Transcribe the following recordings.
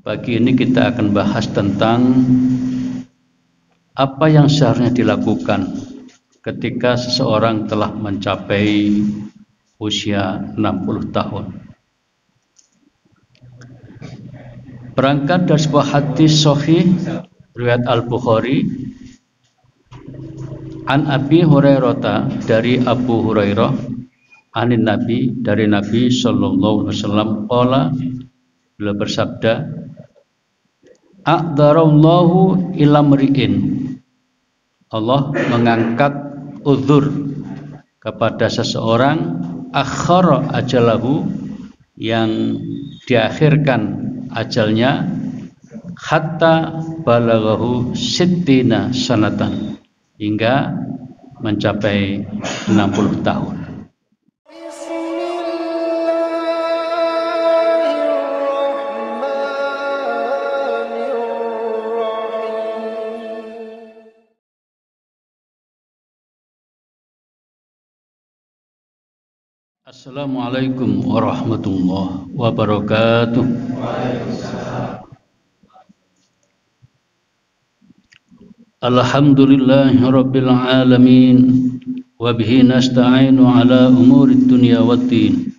Pagi ini kita akan bahas tentang apa yang seharusnya dilakukan ketika seseorang telah mencapai usia 60 tahun. Berangkat dari sebuah hadis sahih riwayat Al-Bukhari an Abi Hurairah, dari Abu Hurairah, anin Nabi, dari Nabi sallallahu alaihi wasallam, qala, beliau bersabda, a'dzarallahu ila mri'in, Allah mengangkat uzur kepada seseorang, akhara ajalahu, yang diakhirkan ajalnya, hatta balaghahu sittina sanatan, hingga mencapai 60 tahun. Assalamualaikum warahmatullahi wabarakatuh. Alhamdulillahi rabbil alamin, wa bihi nasta'inu ala umurid dunya waddin.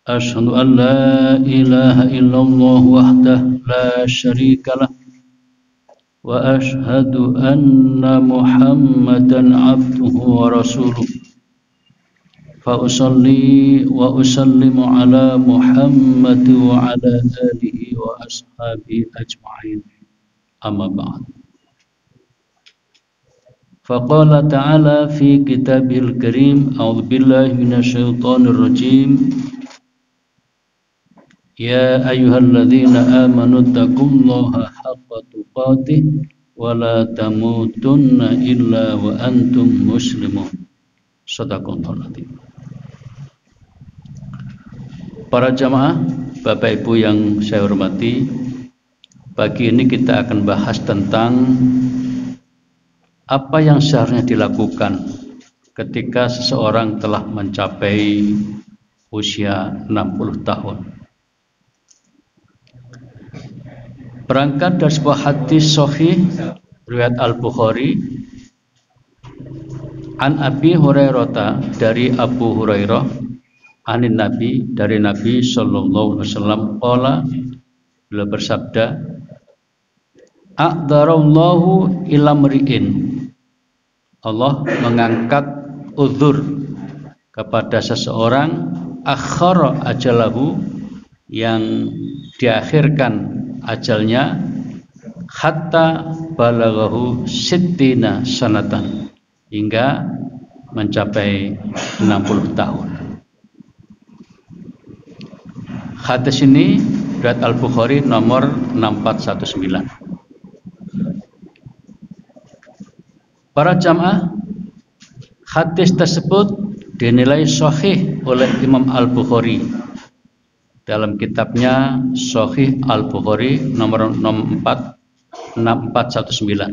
Asyhadu an la ilaha illallah wahdahu la syarika lah, wa asyhadu anna Muhammadan abduhu wa rasuluh. Fa usalli wa usallimu ala Muhammad wa ala alihi wa ashabihi ajma'in. Amma ba'd. Faqala ta'ala fi kitabil karim, a'udzu billahi minasyaitonir rajim, ya ayyuhalladzina amanu taqullaha haqqa tuqatih wa la tamutunna illa wa antum muslimun. Shadaqallahul adzim. Para jamaah, Bapak Ibu yang saya hormati, pagi ini kita akan bahas tentang apa yang seharusnya dilakukan ketika seseorang telah mencapai usia 60 tahun. Berangkat dari sebuah hadis sahih riwayat Al-Bukhari an Abi Hurairah, dari Abu Hurairah, anin Nabi, dari Nabi sallallahu alaihi wasallam, qala, beliau bersabda, a'dzarallahu ila mri'in, Allah mengangkat uzur kepada seseorang, akhara ajalahu, yang diakhirkan ajalnya, hatta balaghahu sittina sanatan, hingga mencapai 60 tahun. Hadis ini riwayat Al-Bukhari nomor 6419. Para jamaah, hadis tersebut dinilai sahih oleh Imam Al-Bukhari dalam kitabnya Sahih Al-Bukhari nomor 6419.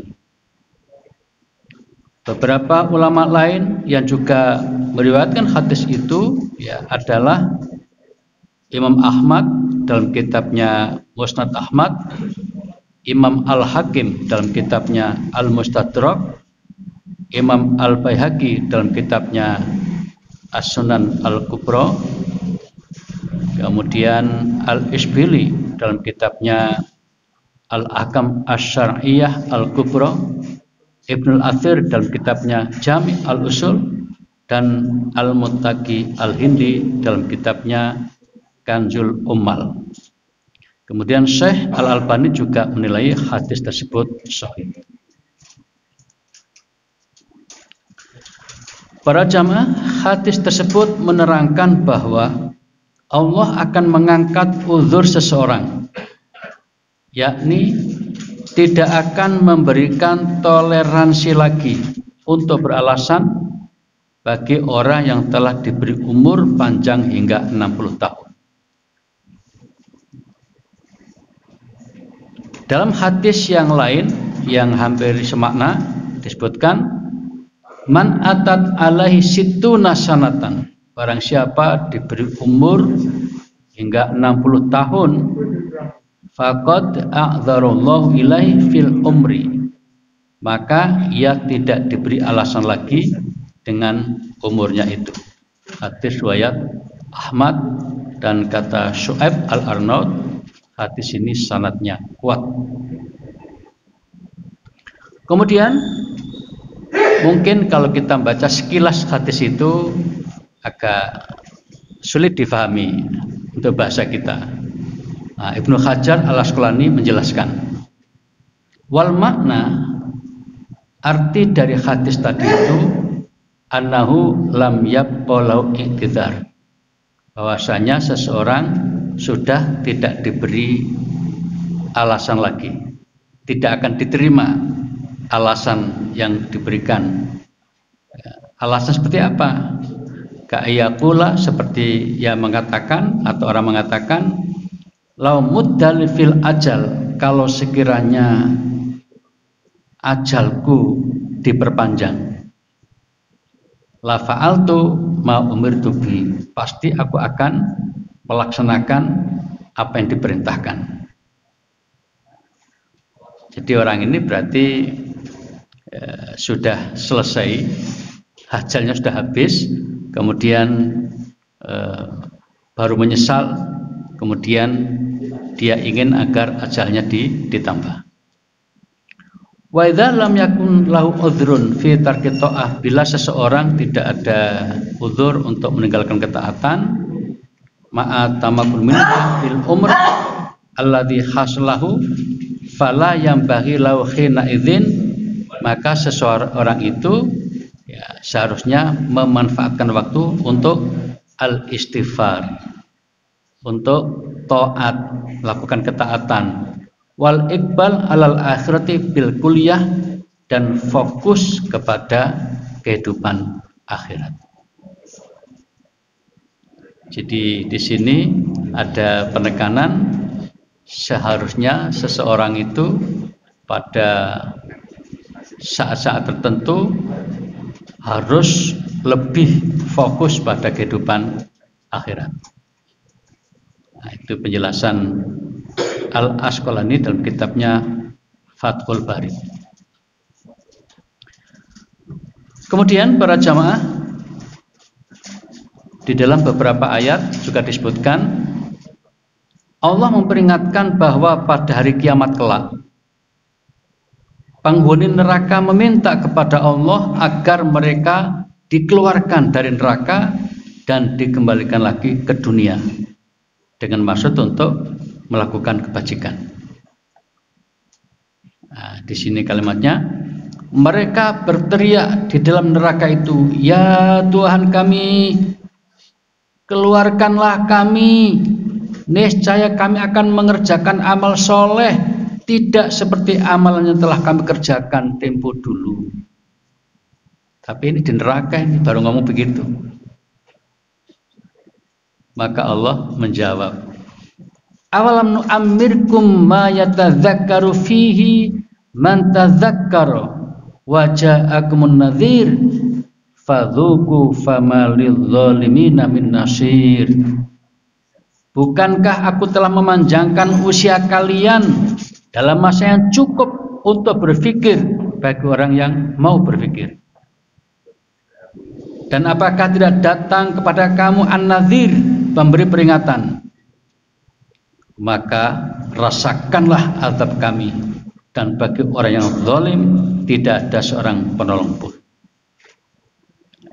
Beberapa ulama lain yang juga meriwayatkan hadis itu adalah Imam Ahmad dalam kitabnya Musnad Ahmad, Imam Al-Hakim dalam kitabnya Al-Mustadrak, Imam Al-Baihaqi dalam kitabnya As-Sunan Al-Kubra, kemudian Al-Isbili dalam kitabnya Al-Ahkam Asy-Syar'iyyah Al-Kubra, Ibnul Athir dalam kitabnya Jami' Al-Usul, dan Al-Muttaqi Al-Hindi dalam kitabnya Kanzul Ummal. Kemudian Syekh Al-Albani juga menilai hadis tersebut sahih. Para jamaah, hadis tersebut menerangkan bahwa Allah akan mengangkat uzur seseorang, yakni tidak akan memberikan toleransi lagi untuk beralasan bagi orang yang telah diberi umur panjang hingga 60 tahun. Dalam hadis yang lain yang hampir semakna disebutkan, man atat alaihi sittuna sanatan, barang siapa diberi umur hingga 60 tahun, faqad a'dzarallahu ilaihi fil umri, maka ia tidak diberi alasan lagi dengan umurnya itu. Hadis riwayat Ahmad, dan kata Syu'aib Al-Arnaud, hadis ini sanadnya kuat. Kemudian mungkin kalau kita baca sekilas hadis itu agak sulit difahami untuk bahasa kita. Nah, Ibnu Hajar Al-Asqalani menjelaskan, wal makna, arti dari hadis tadi itu annahu lam yabqa lahu i'tidzar, bahwasanya seseorang sudah tidak diberi alasan lagi, tidak akan diterima alasan yang diberikan. Alasan seperti apa? Ka'iyaqula, seperti yang mengatakan atau orang mengatakan, lau muddal fil ajal, kalau sekiranya ajalku diperpanjang, la fa'altu ma umirtu bi, pasti aku akan melaksanakan apa yang diperintahkan. Jadi orang ini berarti sudah selesai, ajalnya sudah habis, kemudian baru menyesal, kemudian dia ingin agar ajalnya ditambah. Wa idza lam yakun lahu udhrun fi tarki ta'ah, bila seseorang tidak ada uzur untuk meninggalkan ketaatan, ma'a tamakul min fil umr alladhi haslahu fala yambaghi lahu khina idzin, maka seseorang itu ya, seharusnya memanfaatkan waktu untuk al-istighfar, untuk taat, melakukan ketaatan, wal iqbal alal akhirati bil kulliyah, dan fokus kepada kehidupan akhirat. Jadi di sini ada penekanan, seharusnya seseorang itu pada saat-saat tertentu harus lebih fokus pada kehidupan akhirat. Nah, itu penjelasan Al-Asqalani dalam kitabnya Fathul Bari. Kemudian para jamaah, di dalam beberapa ayat juga disebutkan Allah memperingatkan bahwa pada hari kiamat kelak penghuni neraka meminta kepada Allah agar mereka dikeluarkan dari neraka dan dikembalikan lagi ke dunia dengan maksud untuk melakukan kebajikan. Nah, di sini kalimatnya, mereka berteriak di dalam neraka itu, ya Tuhan kami, keluarkanlah kami, niscaya kami akan mengerjakan amal soleh, tidak seperti amal yang telah kami kerjakan tempo dulu. Tapi ini di neraka, ini baru ngomong begitu. Maka Allah menjawab, awalam nu'ammirkum ma yatadzakkaru fihi man tadzakkara wa ja'akumun nadhir fadzuku fama lidh-dhalimina min nasir. Bukankah aku telah memanjangkan usia kalian dalam masa yang cukup untuk berpikir bagi orang yang mau berpikir? Dan apakah tidak datang kepada kamu an-nadhir, pemberi peringatan? Maka rasakanlah azab kami, dan bagi orang yang zalim tidak ada seorang penolong pun.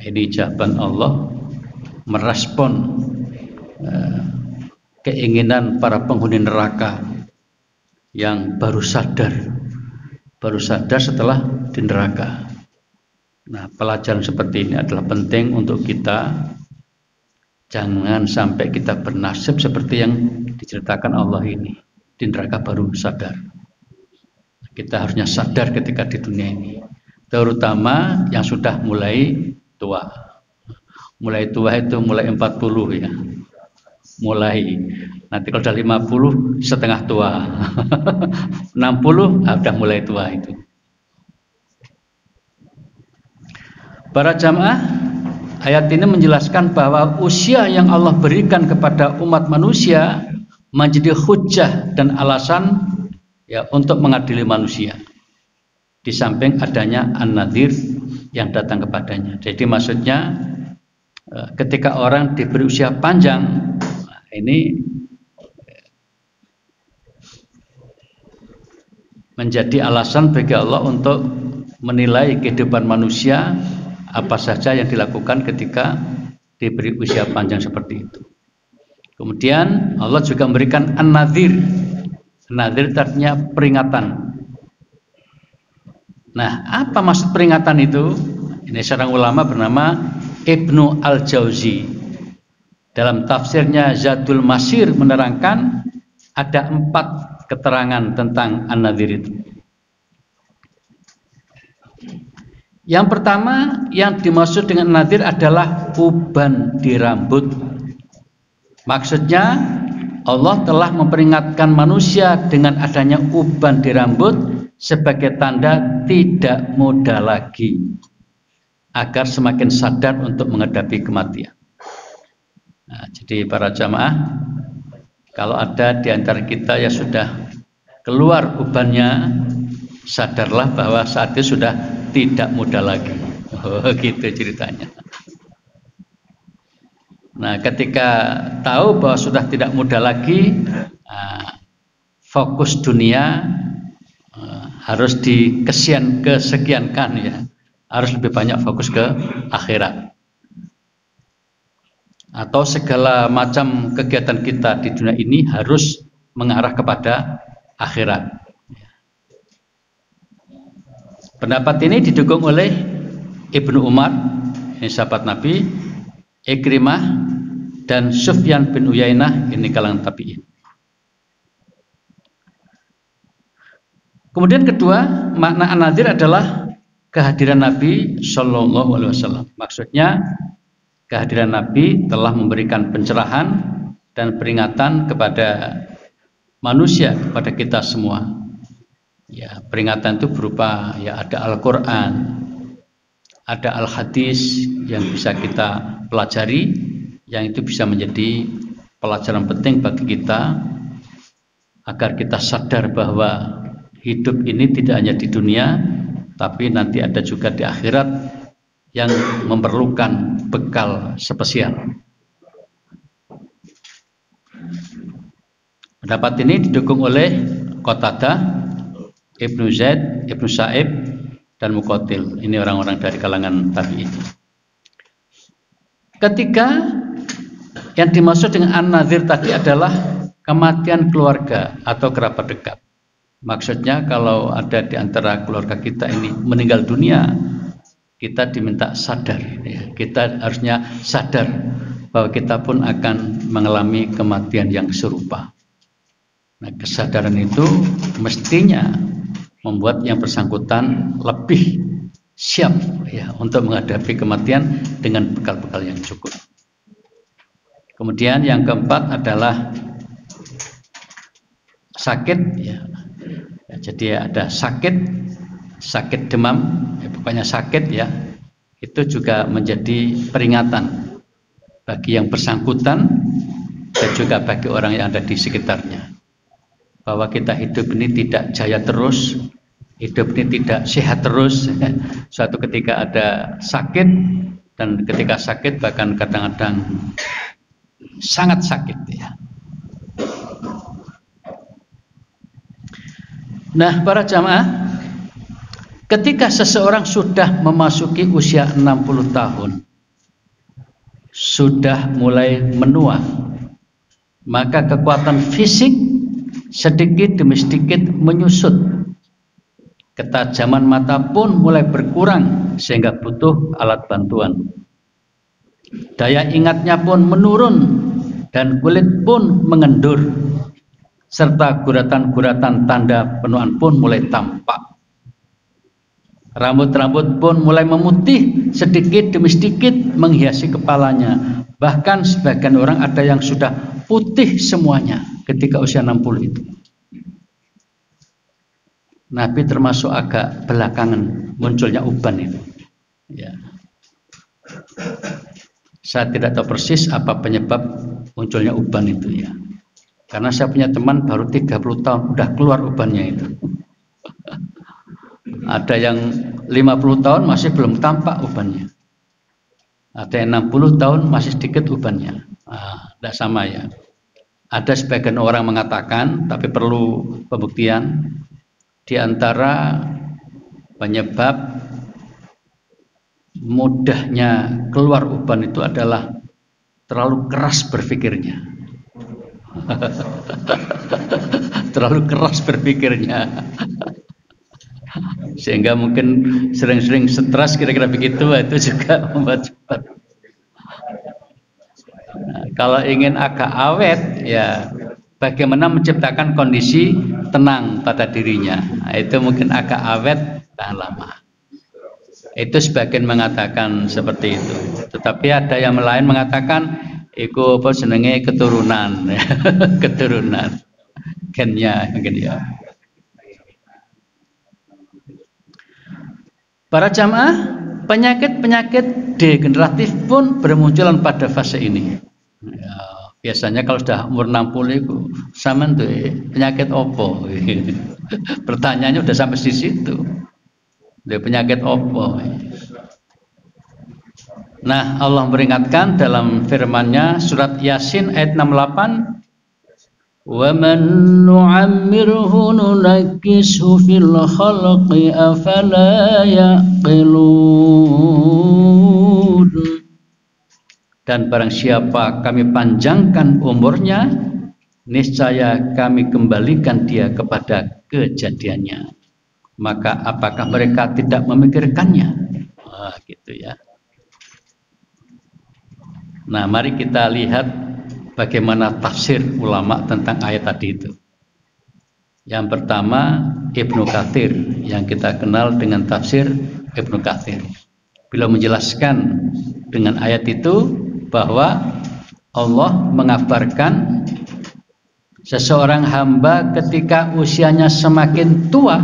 Ini jawaban Allah merespon keinginan para penghuni neraka yang baru sadar setelah di neraka. Nah, pelajaran seperti ini adalah penting untuk kita. Jangan sampai kita bernasib seperti yang diceritakan Allah ini, di neraka baru sadar. Kita harusnya sadar ketika di dunia ini, terutama yang sudah mulai tua. Mulai tua itu mulai 40 ya. Nanti kalau sudah 50 setengah tua. 60 sudah mulai tua itu. Para jamaah, ayat ini menjelaskan bahwa usia yang Allah berikan kepada umat manusia menjadi hujjah dan alasan ya untuk mengadili manusia, di samping adanya an-nadhir yang datang kepadanya. Jadi maksudnya ketika orang diberi usia panjang, ini menjadi alasan bagi Allah untuk menilai kehidupan manusia apa saja yang dilakukan ketika diberi usia panjang seperti itu. Kemudian Allah juga memberikan an-nadhir. An-nadhir artinya peringatan. Nah, apa maksud peringatan itu? Ini seorang ulama bernama Ibnu Al-Jauzi. Dalam tafsirnya Zadul Masir menerangkan ada 4 keterangan tentang an-nadhir itu. Yang pertama yang dimaksud dengan an-nadhir adalah uban di rambut. Maksudnya Allah telah memperingatkan manusia dengan adanya uban di rambut sebagai tanda tidak muda lagi, agar semakin sadar untuk menghadapi kematian. Nah, jadi para jamaah, kalau ada di antara kita yang sudah keluar ubannya, sadarlah bahwa saat itu sudah tidak muda lagi. Oh, gitu ceritanya. Nah, ketika tahu bahwa sudah tidak muda lagi, fokus dunia harus kesekiankan ya, harus lebih banyak fokus ke akhirat. Atau segala macam kegiatan kita di dunia ini harus mengarah kepada akhirat. Pendapat ini didukung oleh Ibnu Umar, ini sahabat Nabi, Ikrimah dan Sufyan bin Uyainah, ini kalangan tabi'in. Kemudian kedua, makna an-nadhir adalah kehadiran Nabi Shallallahu Alaihi Wasallam. Maksudnya kehadiran Nabi telah memberikan pencerahan dan peringatan kepada manusia, kepada kita semua. Ya, peringatan itu berupa ya ada Al-Quran, ada Al-Hadis yang bisa kita pelajari, yang itu bisa menjadi pelajaran penting bagi kita agar kita sadar bahwa hidup ini tidak hanya di dunia, tapi nanti ada juga di akhirat yang memerlukan bekal spesial. Pendapat ini didukung oleh Qatadah, Ibnu Zaid, Ibnu Sa'ib, dan Muqatil. Ini orang-orang dari kalangan tabi'in. Ketiga, yang dimaksud dengan an-nadhir tadi adalah kematian keluarga atau kerabat dekat. Maksudnya kalau ada di antara keluarga kita ini meninggal dunia, kita diminta sadar, ya. Kita harusnya sadar bahwa kita pun akan mengalami kematian yang serupa. Nah, kesadaran itu mestinya membuat yang bersangkutan lebih siap ya untuk menghadapi kematian dengan bekal-bekal yang cukup. Kemudian yang keempat adalah sakit ya. Jadi ada sakit demam, ya, pokoknya sakit ya. Itu juga menjadi peringatan bagi yang bersangkutan dan juga bagi orang yang ada di sekitarnya, bahwa kita hidup ini tidak jaya terus, hidup ini tidak sehat terus. Suatu ketika ada sakit, dan ketika sakit bahkan kadang-kadang sangat sakit ya. Nah, para jamaah, ketika seseorang sudah memasuki usia 60 tahun, sudah mulai menua, maka kekuatan fisik sedikit demi sedikit menyusut. Ketajaman mata pun mulai berkurang sehingga butuh alat bantuan. Daya ingatnya pun menurun dan kulit pun mengendur, serta guratan-guratan tanda penuaan pun mulai tampak. Rambut-rambut pun mulai memutih sedikit demi sedikit menghiasi kepalanya. Bahkan sebagian orang ada yang sudah putih semuanya ketika usia 60 itu. Nabi termasuk agak belakangan munculnya uban itu. Ya. Saya tidak tahu persis apa penyebab munculnya uban itu ya. Karena saya punya teman baru 30 tahun udah keluar ubannya itu. Ada yang 50 tahun masih belum tampak ubannya. Ada yang 60 tahun masih sedikit ubannya. Tidak sama ya. Ada sebagian orang mengatakan, tapi perlu pembuktian, di antara penyebab mudahnya keluar uban itu adalah terlalu keras berpikirnya. Terlalu keras berpikirnya. Sehingga mungkin sering-sering stres, kira-kira begitu, itu juga membuat cepat. Nah, kalau ingin agak awet, ya bagaimana menciptakan kondisi tenang pada dirinya. Nah, itu mungkin agak awet tahan lama. Itu sebagian mengatakan seperti itu. Tetapi ada yang lain mengatakan itu apa senenge keturunan, keturunan gennya mungkin ya. Para jamaah, penyakit-penyakit degeneratif pun bermunculan pada fase ini. Ya, biasanya kalau sudah umur 60 itu sama tuh penyakit opo. Pertanyaannya udah sampai di situ. Dia penyakit opo. Nah, Allah memperingatkan dalam firman-Nya surat Yasin ayat 68, wa man nu'ammirhu nunakkishu fil khalqi afala yaqilun. Dan barang siapa kami panjangkan umurnya, niscaya kami kembalikan dia kepada kejadiannya. Maka apakah mereka tidak memikirkannya? Gitu ya. Nah, mari kita lihat bagaimana tafsir ulama tentang ayat tadi itu. Yang pertama Ibnu Katsir, yang kita kenal dengan tafsir Ibnu Katsir. Beliau menjelaskan dengan ayat itu bahwa Allah mengabarkan seseorang hamba ketika usianya semakin tua,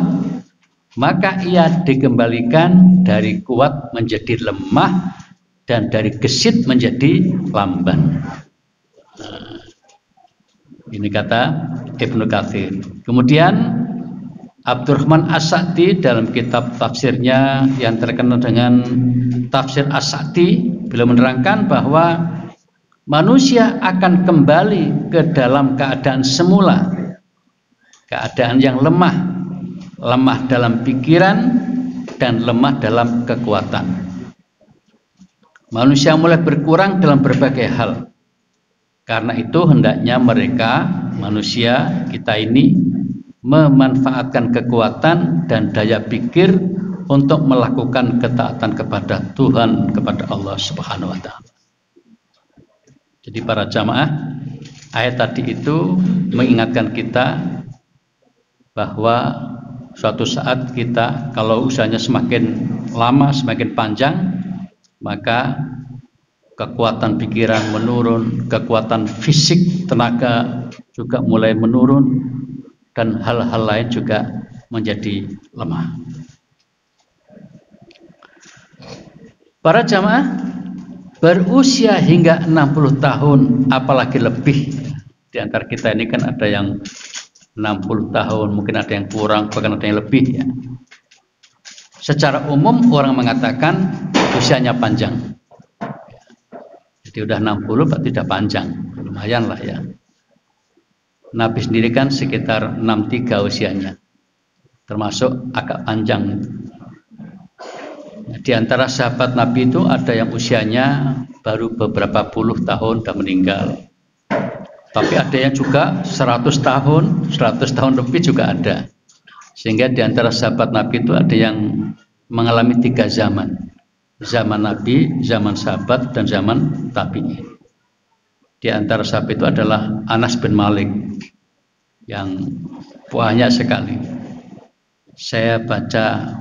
maka ia dikembalikan dari kuat menjadi lemah dan dari gesit menjadi lamban. Ini kata Ibnu Katsir. Kemudian Abdurrahman As-Sa'di dalam kitab tafsirnya yang terkenal dengan Tafsir As-Sa'di, beliau menerangkan bahwa manusia akan kembali ke dalam keadaan semula, keadaan yang lemah, lemah dalam pikiran dan lemah dalam kekuatan. Manusia mulai berkurang dalam berbagai hal. Karena itu hendaknya mereka, manusia kita ini, memanfaatkan kekuatan dan daya pikir untuk melakukan ketaatan kepada Tuhan, kepada Allah Subhanahu wa Ta'ala. Jadi para jamaah, ayat tadi itu mengingatkan kita bahwa suatu saat kita kalau usianya semakin lama, semakin panjang, maka kekuatan pikiran menurun, kekuatan fisik, tenaga juga mulai menurun, dan hal-hal lain juga menjadi lemah. Para jamaah, berusia hingga 60 tahun, apalagi lebih, di antara kita ini kan ada yang 60 tahun, mungkin ada yang kurang, bahkan ada yang lebih ya. Secara umum orang mengatakan usianya panjang. Jadi udah 60 berarti tidak panjang, lumayan lah ya. Nabi sendiri kan sekitar 63 usianya, termasuk agak panjang. Di antara sahabat Nabi itu ada yang usianya baru beberapa puluh tahun dan meninggal. Tapi ada yang juga 100 tahun lebih juga ada. Sehingga di antara sahabat Nabi itu ada yang mengalami 3 zaman. Zaman Nabi, zaman sahabat, dan zaman tabi'in. Di antara sahabat itu adalah Anas bin Malik yang banyak sekali. Saya baca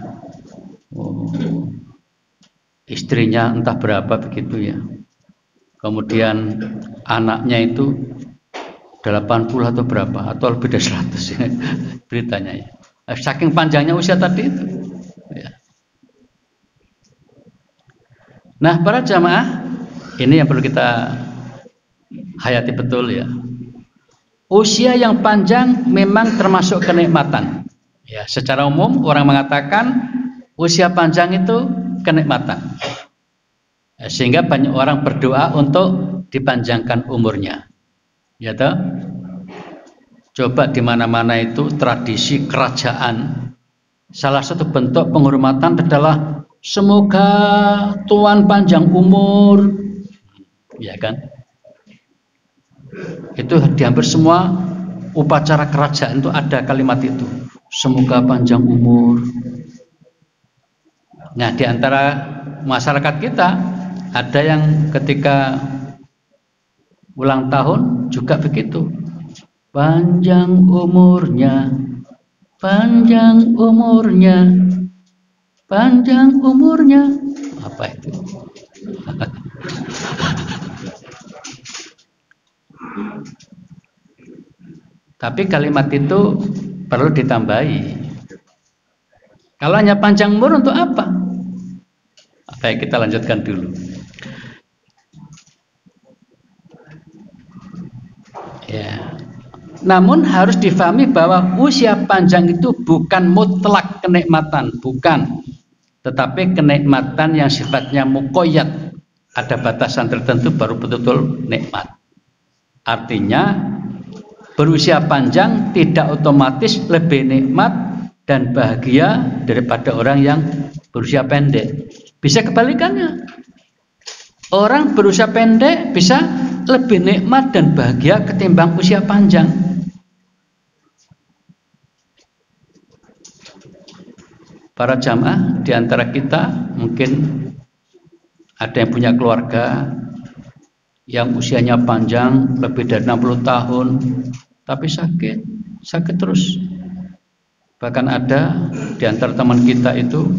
istrinya entah berapa begitu ya. Kemudian anaknya itu 80 atau berapa, atau lebih dari 100 ya, beritanya ya. Saking panjangnya usia tadi itu ya. Nah, para jamaah, ini yang perlu kita hayati betul ya. usia yang panjang memang termasuk kenikmatan. Ya, secara umum orang mengatakan usia panjang itu kenikmatan. Sehingga banyak orang berdoa untuk dipanjangkan umurnya. Ya toh? Coba di mana-mana itu tradisi kerajaan, salah satu bentuk penghormatan adalah semoga tuan panjang umur. Ya kan? Itu di hampir semua upacara kerajaan itu ada kalimat itu. Semoga panjang umur. Nah, di antara masyarakat kita ada yang ketika ulang tahun juga begitu. Panjang umurnya, panjang umurnya, panjang umurnya. Apa itu? Tapi kalimat itu perlu ditambahi. Kalau hanya panjang umur untuk apa? Baik, kita lanjutkan dulu. Ya. Namun harus difahami bahwa usia panjang itu bukan mutlak kenikmatan, bukan. Tetapi kenikmatan yang sifatnya muqayyad, ada batasan tertentu baru betul-betul nikmat. Artinya berusia panjang tidak otomatis lebih nikmat dan bahagia daripada orang yang berusia pendek. Bisa kebalikannya. Orang berusia pendek bisa lebih nikmat dan bahagia ketimbang usia panjang. Para jamaah di antara kita mungkin ada yang punya keluarga yang usianya panjang lebih dari 60 tahun tapi sakit terus. Bahkan ada di antara teman kita itu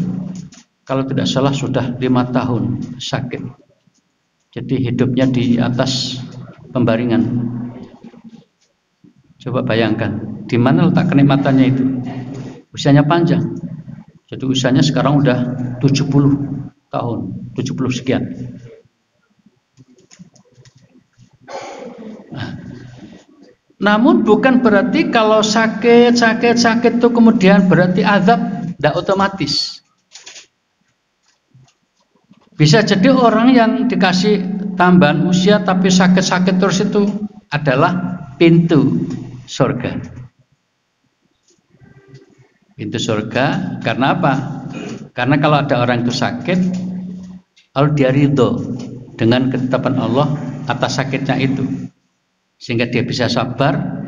kalau tidak salah sudah 5 tahun sakit. Jadi hidupnya di atas pembaringan. Coba bayangkan, di mana letak kenikmatannya itu? Usianya panjang. Jadi usianya sekarang udah 70 tahun, 70 sekian. Namun bukan berarti kalau sakit itu kemudian berarti azab, tidak otomatis. Bisa jadi orang yang dikasih tambahan usia tapi sakit terus itu adalah pintu surga. Pintu surga karena apa? Karena kalau ada orang itu sakit, lalu dia ridho dengan ketetapan Allah atas sakitnya itu, sehingga dia bisa sabar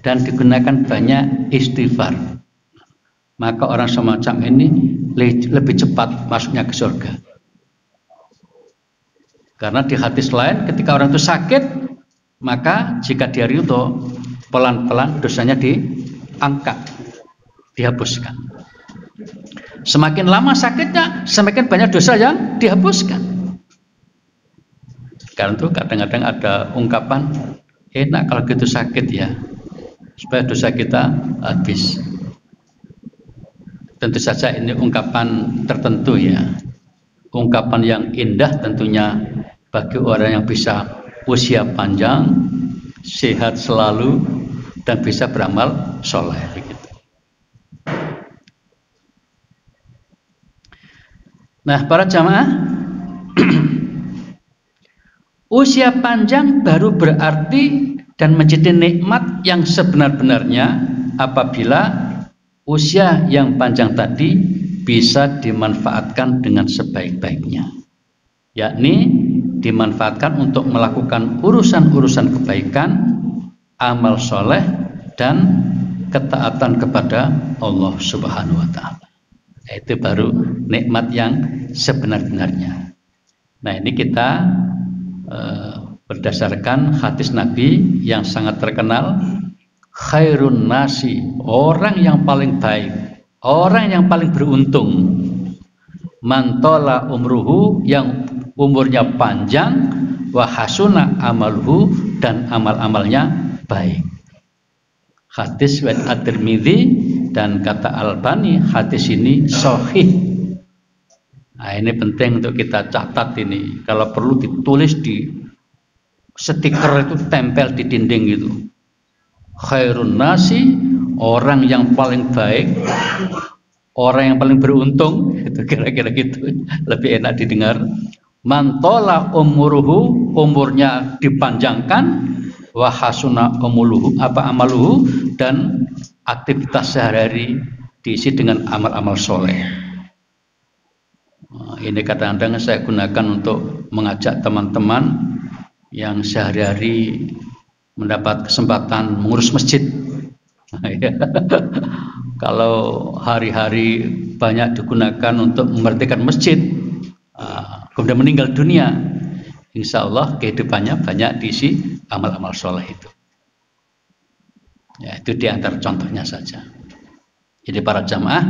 dan digunakan banyak istighfar. Maka orang semacam ini lebih cepat masuknya ke surga. Karena di hadis lain ketika orang itu sakit, maka jika dia ridho, pelan-pelan dosanya diangkat, dihapuskan. Semakin lama sakitnya, semakin banyak dosa yang dihapuskan. Karena itu kadang-kadang ada ungkapan, enak kalau gitu sakit ya, supaya dosa kita habis. Tentu saja ini ungkapan tertentu ya, ungkapan yang indah tentunya bagi orang yang bisa usia panjang, sehat selalu, dan bisa beramal soleh. Begitu. Nah, para jamaah, usia panjang baru berarti dan menjadi nikmat yang sebenar-benarnya apabila usia yang panjang tadi bisa dimanfaatkan dengan sebaik-baiknya, yakni dimanfaatkan untuk melakukan urusan-urusan kebaikan, amal soleh, dan ketaatan kepada Allah Subhanahu wa Ta'ala. Itu baru nikmat yang sebenar-benarnya. Nah, ini kita berdasarkan hadis Nabi yang sangat terkenal, khairun nasi, orang yang paling baik, orang yang paling beruntung, mantola umruhu, yang umurnya panjang, wa hasuna amaluhu, dan amal-amalnya baik. Hadis riwayat At-Tirmidzi, dan kata Albani hadis ini sahih. Nah, ini penting untuk kita catat ini. Kalau perlu ditulis di stiker itu, tempel di dinding gitu. Khairun nasi, orang yang paling baik, orang yang paling beruntung, itu kira-kira gitu, lebih enak didengar. Mantola umuruhu, umurnya dipanjangkan, wahasuna umuluhu, amaluhu, dan aktivitas sehari-hari diisi dengan amal-amal soleh. Ini kadang-kadang saya gunakan untuk mengajak teman-teman yang sehari-hari mendapat kesempatan mengurus masjid. Kalau hari-hari banyak digunakan untuk memerdekakan masjid, kemudian meninggal dunia, insya Allah kehidupannya banyak diisi amal-amal soleh itu. Ya, itu diantara contohnya saja. Jadi para jamaah,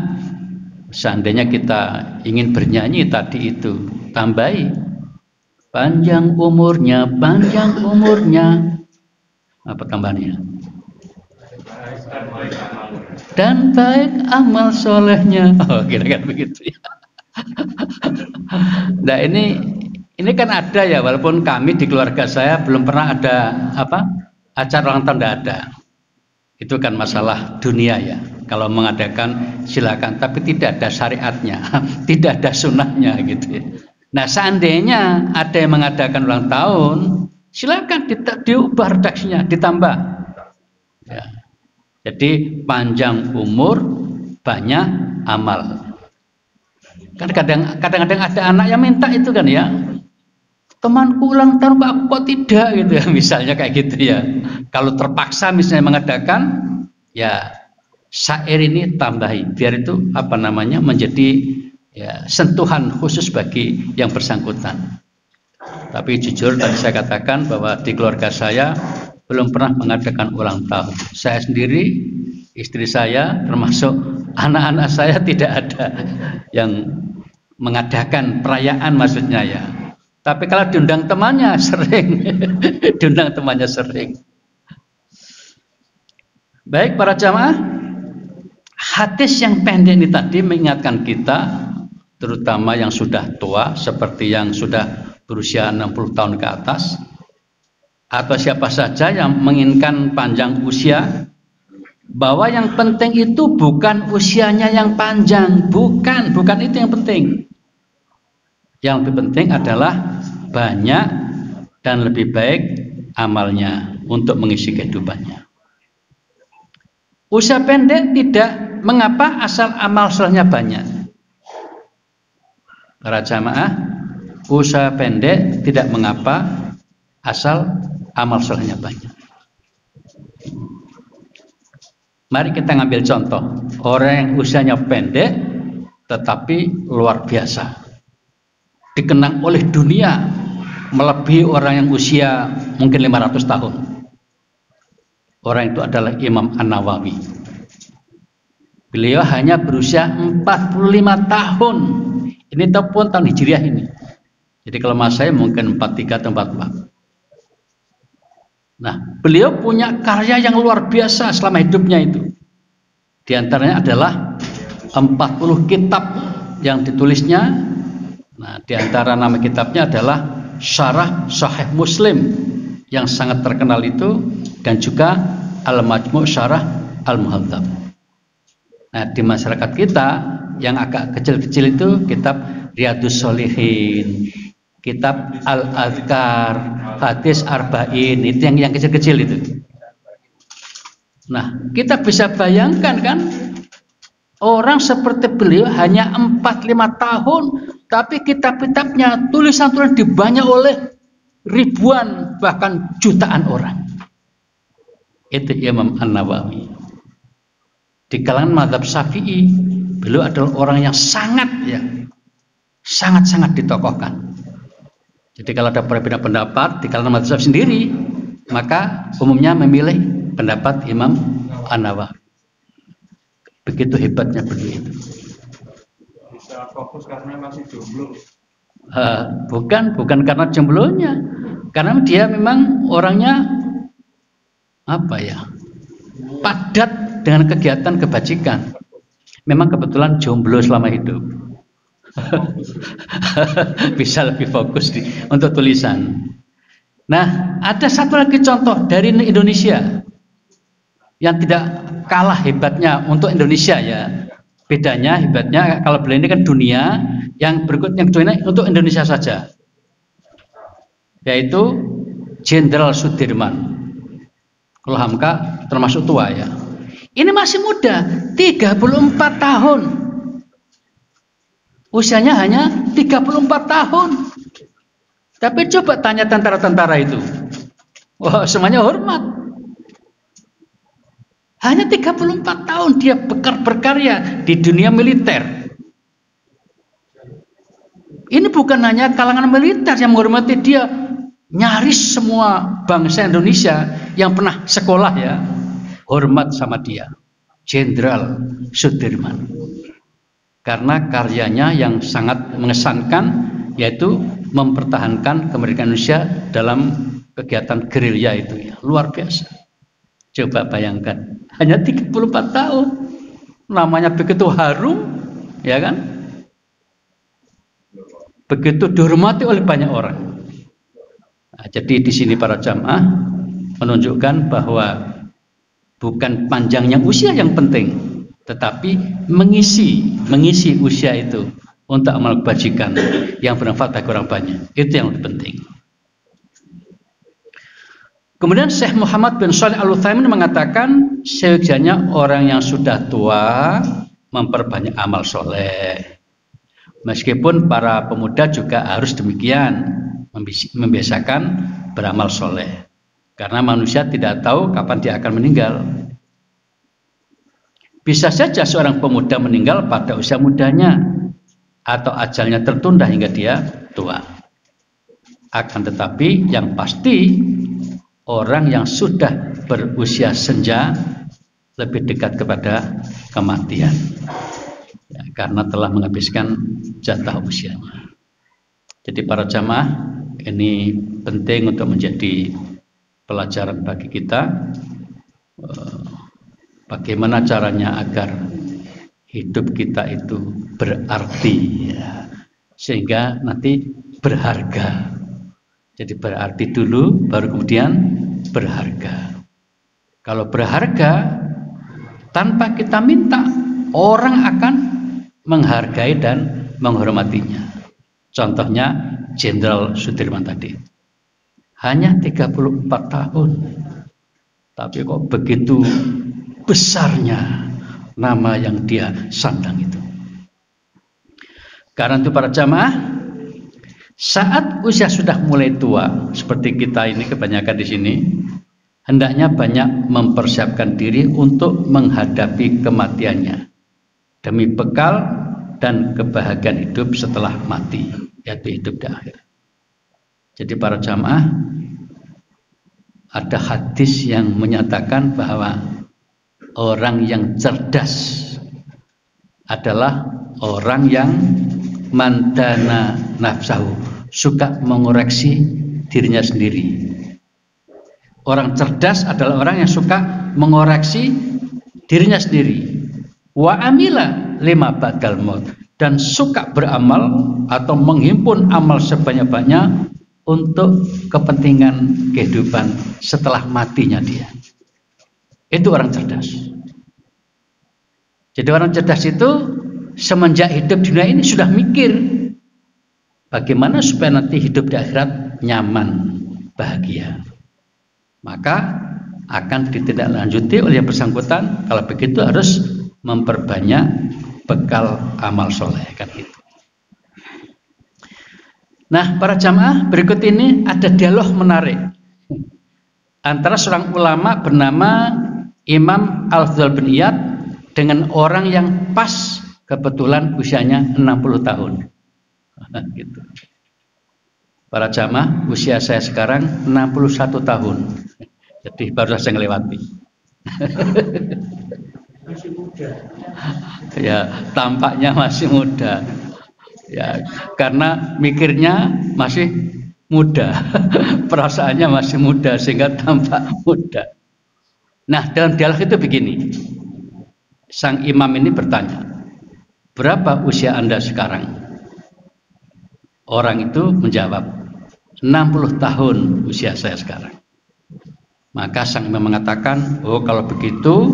seandainya kita ingin bernyanyi tadi itu, tambahi panjang umurnya, apa tambahannya? Dan baik amal solehnya. Oh, kira-kira begitu ya. Nah ini kan ada ya, walaupun kami di keluarga saya belum pernah ada acara ulang tahun, tidak ada. Itu kan masalah dunia ya. Kalau mengadakan silakan, tapi tidak ada syariatnya, tidak ada sunnahnya gitu ya. Nah seandainya ada yang mengadakan ulang tahun, silakan diubah redaksinya, ditambah. Ya. Jadi panjang umur, banyak amal. Kan kadang-kadang ada anak yang minta itu kan ya, temanku ulang tahun kok tidak gitu ya, misalnya kayak gitu ya. Kalau terpaksa misalnya mengadakan, ya syair ini tambahi, biar itu menjadi ya sentuhan khusus bagi yang bersangkutan. Tapi jujur tadi saya katakan bahwa di keluarga saya belum pernah mengadakan ulang tahun. Saya sendiri, istri saya, termasuk anak-anak saya tidak ada yang mengadakan perayaan maksudnya ya. Tapi kalau diundang temannya sering, diundang temannya sering. Baik para jamaah, hadis yang pendek ini tadi mengingatkan kita, terutama yang sudah tua, seperti yang sudah berusia 60 tahun ke atas, atau siapa saja yang menginginkan panjang usia, bahwa yang penting itu bukan usianya yang panjang, bukan itu yang penting. Yang lebih penting adalah banyak dan lebih baik amalnya untuk mengisi kehidupannya. Usia pendek tidak mengapa asal amal solehnya banyak. Para jamaah, usia pendek tidak mengapa asal amal solehnya banyak. Mari kita ngambil contoh orang yang usianya pendek tetapi luar biasa, dikenang oleh dunia melebihi orang yang usia mungkin 500 tahun. Orang itu adalah Imam An-Nawawi. Beliau hanya berusia 45 tahun. Ini pun tahun Hijriah ini. Jadi kalau mas saya mungkin 43 atau 44. Nah, beliau punya karya yang luar biasa selama hidupnya itu. Di antaranya adalah 40 kitab yang ditulisnya. Nah, di antara nama kitabnya adalah Syarah Sahih Muslim yang sangat terkenal itu, dan juga Al-Majmu' Syarah Al-Muhadzab. Nah, di masyarakat kita yang agak kecil-kecil itu kitab Riyadhus Shalihin, kitab Al-Adhkar, hadis Arba'in, itu yang kecil-kecil itu. Nah, kita bisa bayangkan kan, orang seperti beliau hanya 45 tahun, tapi kitab-kitabnya, tulisan-tulisan dibaca oleh ribuan bahkan jutaan orang. Itu Imam An-Nawawi. Di kalangan mazhab Syafi'i, beliau adalah orang yang sangat ditokohkan. Jadi kalau ada perbedaan pendapat di kalangan mazhab sendiri, maka umumnya memilih pendapat Imam An-Nawawi. Begitu hebatnya beliau itu. Bisa fokus karena masih jomblo. Bukan karena jomblonya, karena dia memang orangnya padat dengan kegiatan kebajikan. Memang kebetulan jomblo selama hidup. Bisa lebih fokus untuk tulisan. Nah, ada satu lagi contoh dari Indonesia. yang tidak kalah hebatnya untuk Indonesia ya. Bedanya hebatnya kalau beliau ini kan dunia, yang berikutnya untuk Indonesia saja, yaitu Jenderal Sudirman. Kalau Hamka termasuk tua ya. Ini masih muda, 34 tahun. Usianya hanya 34 tahun. Tapi coba tanya tentara-tentara itu. Wah, semuanya hormat. Hanya 34 tahun dia berkarya di dunia militer. Ini bukan hanya kalangan militer yang menghormati dia, nyaris semua bangsa Indonesia yang pernah sekolah ya, hormat sama dia, Jenderal Sudirman. Karena karyanya yang sangat mengesankan, yaitu mempertahankan kemerdekaan Indonesia dalam kegiatan gerilya itu ya, luar biasa. Coba bayangkan, hanya 34 tahun, namanya begitu harum, ya kan? Begitu dihormati oleh banyak orang. Nah, jadi di sini para jamaah menunjukkan bahwa bukan panjangnya usia yang penting, tetapi mengisi usia itu untuk amal kebajikan yang bermanfaat bagi orang banyak. Itu yang lebih penting. Kemudian Syekh Muhammad bin Shalih Al-Utsaimin mengatakan seyogyanya orang yang sudah tua memperbanyak amal soleh. Meskipun para pemuda juga harus demikian, membiasakan beramal soleh. Karena manusia tidak tahu kapan dia akan meninggal. Bisa saja seorang pemuda meninggal pada usia mudanya, atau ajalnya tertunda hingga dia tua. Akan tetapi yang pasti, orang yang sudah berusia senja lebih dekat kepada kematian ya, karena telah menghabiskan jatah usianya. Jadi para jamaah, ini penting untuk menjadi pelajaran bagi kita, bagaimana caranya agar hidup kita itu berarti ya, sehingga nanti berharga. Jadi berarti dulu, baru kemudian berharga. Kalau berharga tanpa kita minta, orang akan menghargai dan menghormatinya. Contohnya Jenderal Sudirman tadi. Hanya 34 tahun. Tapi kok begitu besarnya nama yang dia sandang itu. Karena itu para jamaah, saat usia sudah mulai tua, seperti kita ini kebanyakan di sini, hendaknya banyak mempersiapkan diri untuk menghadapi kematiannya demi bekal dan kebahagiaan hidup setelah mati, yaitu hidup di akhir. Jadi para jamaah, ada hadis yang menyatakan bahwa orang yang cerdas adalah orang yang mandana nafsahu, suka mengoreksi dirinya sendiri. Orang cerdas adalah orang yang suka mengoreksi dirinya sendiri. Wa amila lima ba'dal maut, dan suka beramal atau menghimpun amal sebanyak-banyaknya untuk kepentingan kehidupan setelah matinya dia. Itu orang cerdas. Jadi orang cerdas itu semenjak hidup di dunia ini sudah mikir bagaimana supaya nanti hidup di akhirat nyaman, bahagia. Maka akan ditindaklanjuti oleh yang bersangkutan. Kalau begitu harus memperbanyak bekal amal soleh, kan gitu. Nah, para jamaah, berikut ini ada dialog menarik antara seorang ulama bernama Imam Al-Fudhal bin Iyad dengan orang yang pas kebetulan usianya 60 tahun. Gitu. Para jamaah, usia saya sekarang 61 tahun. Jadi baru saja melewati. Masih muda. Ya, tampaknya masih muda. Ya, karena mikirnya masih muda. Perasaannya masih muda sehingga tampak muda. Nah, dalam dialog itu begini. Sang imam ini bertanya, "Berapa usia Anda sekarang?" Orang itu menjawab, 60 tahun usia saya sekarang. Maka sang imam mengatakan, oh kalau begitu,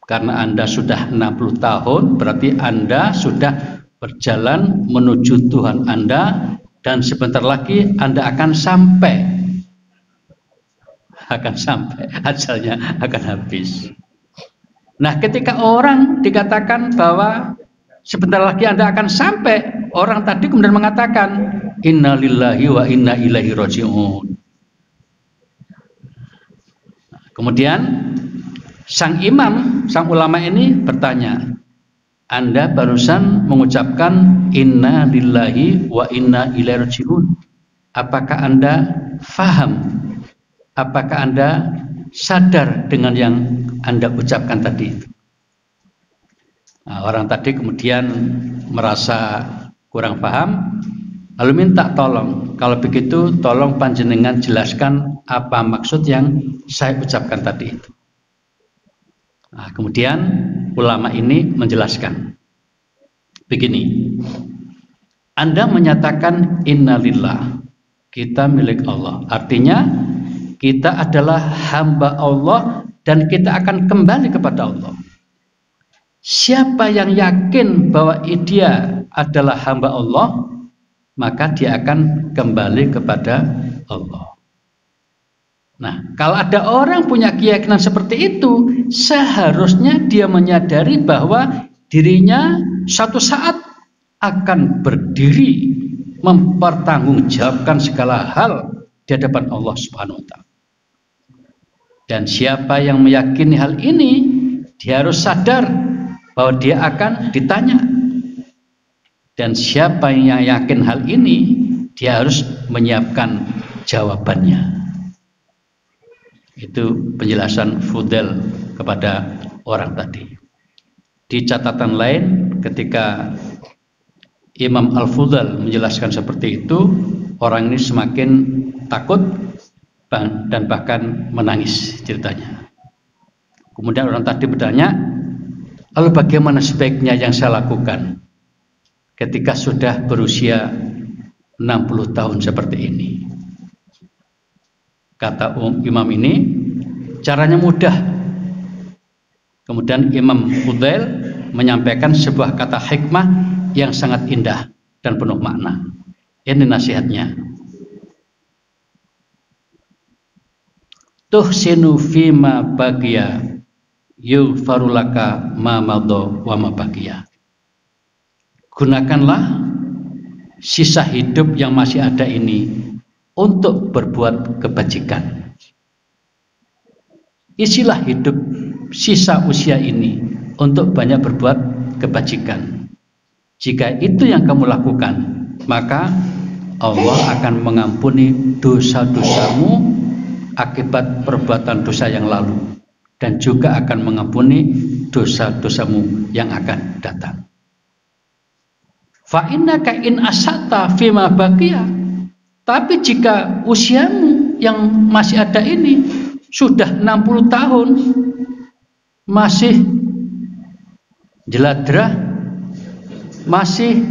karena Anda sudah 60 tahun, berarti Anda sudah berjalan menuju Tuhan Anda, dan sebentar lagi Anda akan sampai, ajalnya akan habis. Nah, ketika orang dikatakan bahwa sebentar lagi Anda akan sampai, orang tadi kemudian mengatakan, inna lillahi wa inna ilaihi raji'un. Kemudian sang imam, sang ulama ini bertanya, Anda barusan mengucapkan inna lillahi wa inna ilaihi raji'un. Apakah Anda faham? Apakah Anda sadar dengan yang Anda ucapkan tadi? Nah, orang tadi kemudian merasa kurang paham, lalu minta tolong. Kalau begitu tolong panjenengan jelaskan apa maksud yang saya ucapkan tadi itu. Nah, kemudian ulama ini menjelaskan begini, Anda menyatakan innalillah, kita milik Allah, artinya kita adalah hamba Allah dan kita akan kembali kepada Allah. Siapa yang yakin bahwa dia adalah hamba Allah, maka dia akan kembali kepada Allah. Nah, kalau ada orang punya keyakinan seperti itu, seharusnya dia menyadari bahwa dirinya suatu saat akan berdiri mempertanggungjawabkan segala hal di hadapan Allah Subhanahu wa taala. Dan siapa yang meyakini hal ini, dia harus sadar bahwa dia akan ditanya. Dan siapa yang yakin hal ini, dia harus menyiapkan jawabannya. Itu penjelasan Fudel kepada orang tadi. Di catatan lain, ketika Imam Al-Fudel menjelaskan seperti itu, orang ini semakin takut dan bahkan menangis ceritanya. Kemudian orang tadi bertanya, lalu bagaimana sebaiknya yang saya lakukan ketika sudah berusia 60 tahun seperti ini? Kata imam ini, caranya mudah. Kemudian Imam Fudail menyampaikan sebuah kata hikmah yang sangat indah dan penuh makna. Ini nasihatnya. Tuhsinu fima baqiya yughfaru laka ma madha wa ma baqiya. Gunakanlah sisa hidup yang masih ada ini untuk berbuat kebajikan. Isilah hidup sisa usia ini untuk banyak berbuat kebajikan. Jika itu yang kamu lakukan, maka Allah akan mengampuni dosa-dosamu akibat perbuatan dosa yang lalu, dan juga akan mengampuni dosa-dosamu yang akan datang. Fa innaka in asata fima baqiya, tapi jika usiamu yang masih ada ini sudah 60 tahun masih jeladrah, masih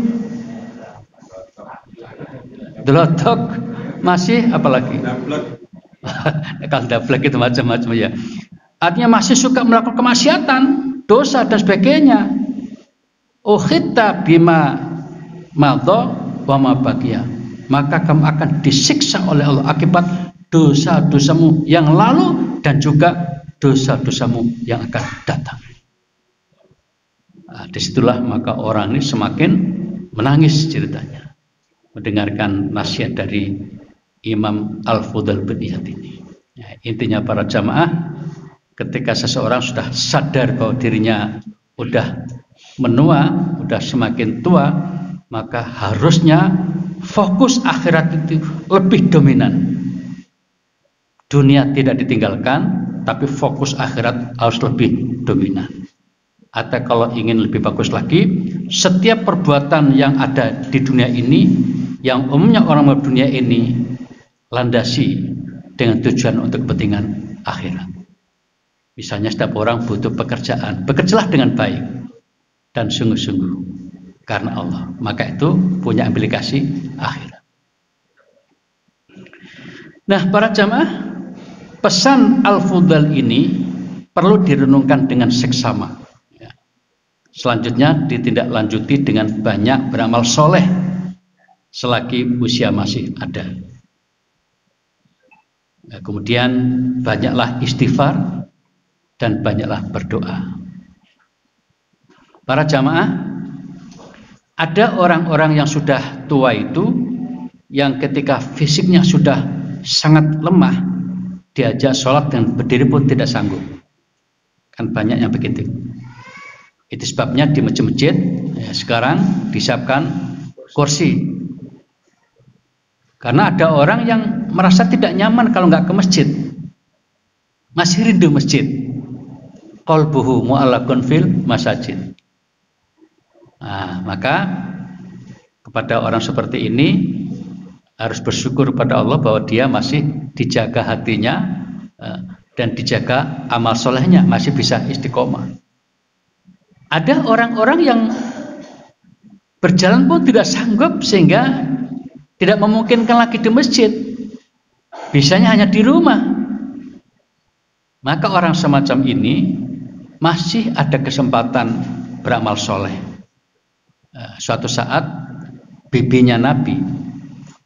delotok, masih apalagi kalau dablek itu macam-macam ya. Artinya masih suka melakukan kemaksiatan, dosa dan sebagainya. Ukhita bima madha wa ma baqiya, maka kamu akan disiksa oleh Allah akibat dosa-dosamu yang lalu dan juga dosa-dosamu yang akan datang. Nah, disitulah maka orang ini semakin menangis ceritanya mendengarkan nasihat dari Imam Al-Fudal bin Iyad ini. Ya, intinya para jamaah, ketika seseorang sudah sadar bahwa dirinya sudah menua, sudah semakin tua, maka harusnya fokus akhirat itu lebih dominan. Dunia tidak ditinggalkan, tapi fokus akhirat harus lebih dominan. Atau kalau ingin lebih bagus lagi, setiap perbuatan yang ada di dunia ini, yang umumnya orang dunia ini landasi dengan tujuan untuk kepentingan akhirat. Misalnya setiap orang butuh pekerjaan, bekerjalah dengan baik dan sungguh-sungguh karena Allah, maka itu punya implikasi akhirat. Nah, para jamaah, pesan Al-Fudhal ini perlu direnungkan dengan seksama. Ya. Selanjutnya ditindaklanjuti dengan banyak beramal soleh selagi usia masih ada. Nah, kemudian banyaklah istighfar dan banyaklah berdoa. Para jamaah, ada orang-orang yang sudah tua itu yang ketika fisiknya sudah sangat lemah, diajak sholat dan berdiri pun tidak sanggup. Kan banyak yang begitu. Itu sebabnya di masjid-masjid ya, sekarang disiapkan kursi. Karena ada orang yang merasa tidak nyaman kalau nggak ke masjid, masih rindu masjid. Qalbuhu mu'allaqun fil masajid. Nah, maka kepada orang seperti ini harus bersyukur pada Allah bahwa dia masih dijaga hatinya dan dijaga amal solehnya, masih bisa istiqomah. Ada orang-orang yang berjalan pun tidak sanggup sehingga tidak memungkinkan lagi di masjid, bisanya hanya di rumah. Maka orang semacam ini masih ada kesempatan beramal soleh. Suatu saat bibinya Nabi,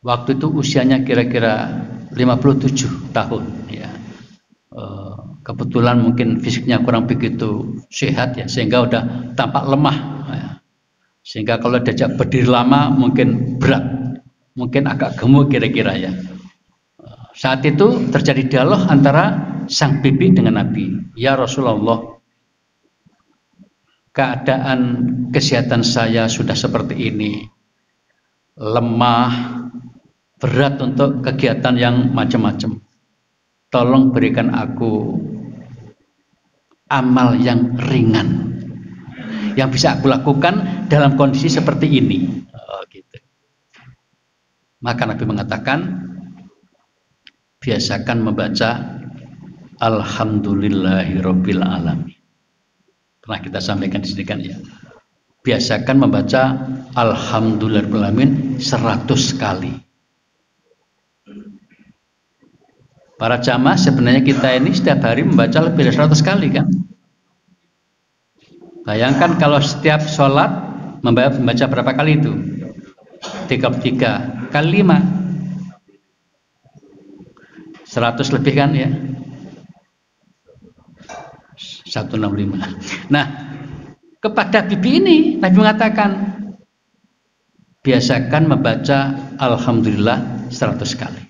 waktu itu usianya kira-kira 57 tahun ya. Kebetulan mungkin fisiknya kurang begitu sehat ya, sehingga udah tampak lemah ya. Sehingga kalau diajak berdiri lama mungkin berat, mungkin agak gemuk kira-kira ya. Saat itu terjadi dialog antara sang bibi dengan Nabi. Ya Rasulullah, keadaan kesehatan saya sudah seperti ini, lemah, berat untuk kegiatan yang macam-macam. Tolong berikan aku amal yang ringan yang bisa aku lakukan dalam kondisi seperti ini. Gitu. Maka Nabi mengatakan, biasakan membaca Alhamdulillahirabbil alamin. Pernah kita sampaikan di sini kan ya. Biasakan membaca Alhamdulillahirabbil alamin 100 kali. Para jamaah sebenarnya kita ini setiap hari membaca lebih dari 100 kali kan. Bayangkan kalau setiap sholat membaca berapa kali itu? 33 kali 5 100 lebih kan ya, 165. Nah, kepada bibi ini Nabi mengatakan, biasakan membaca Alhamdulillah 100 kali.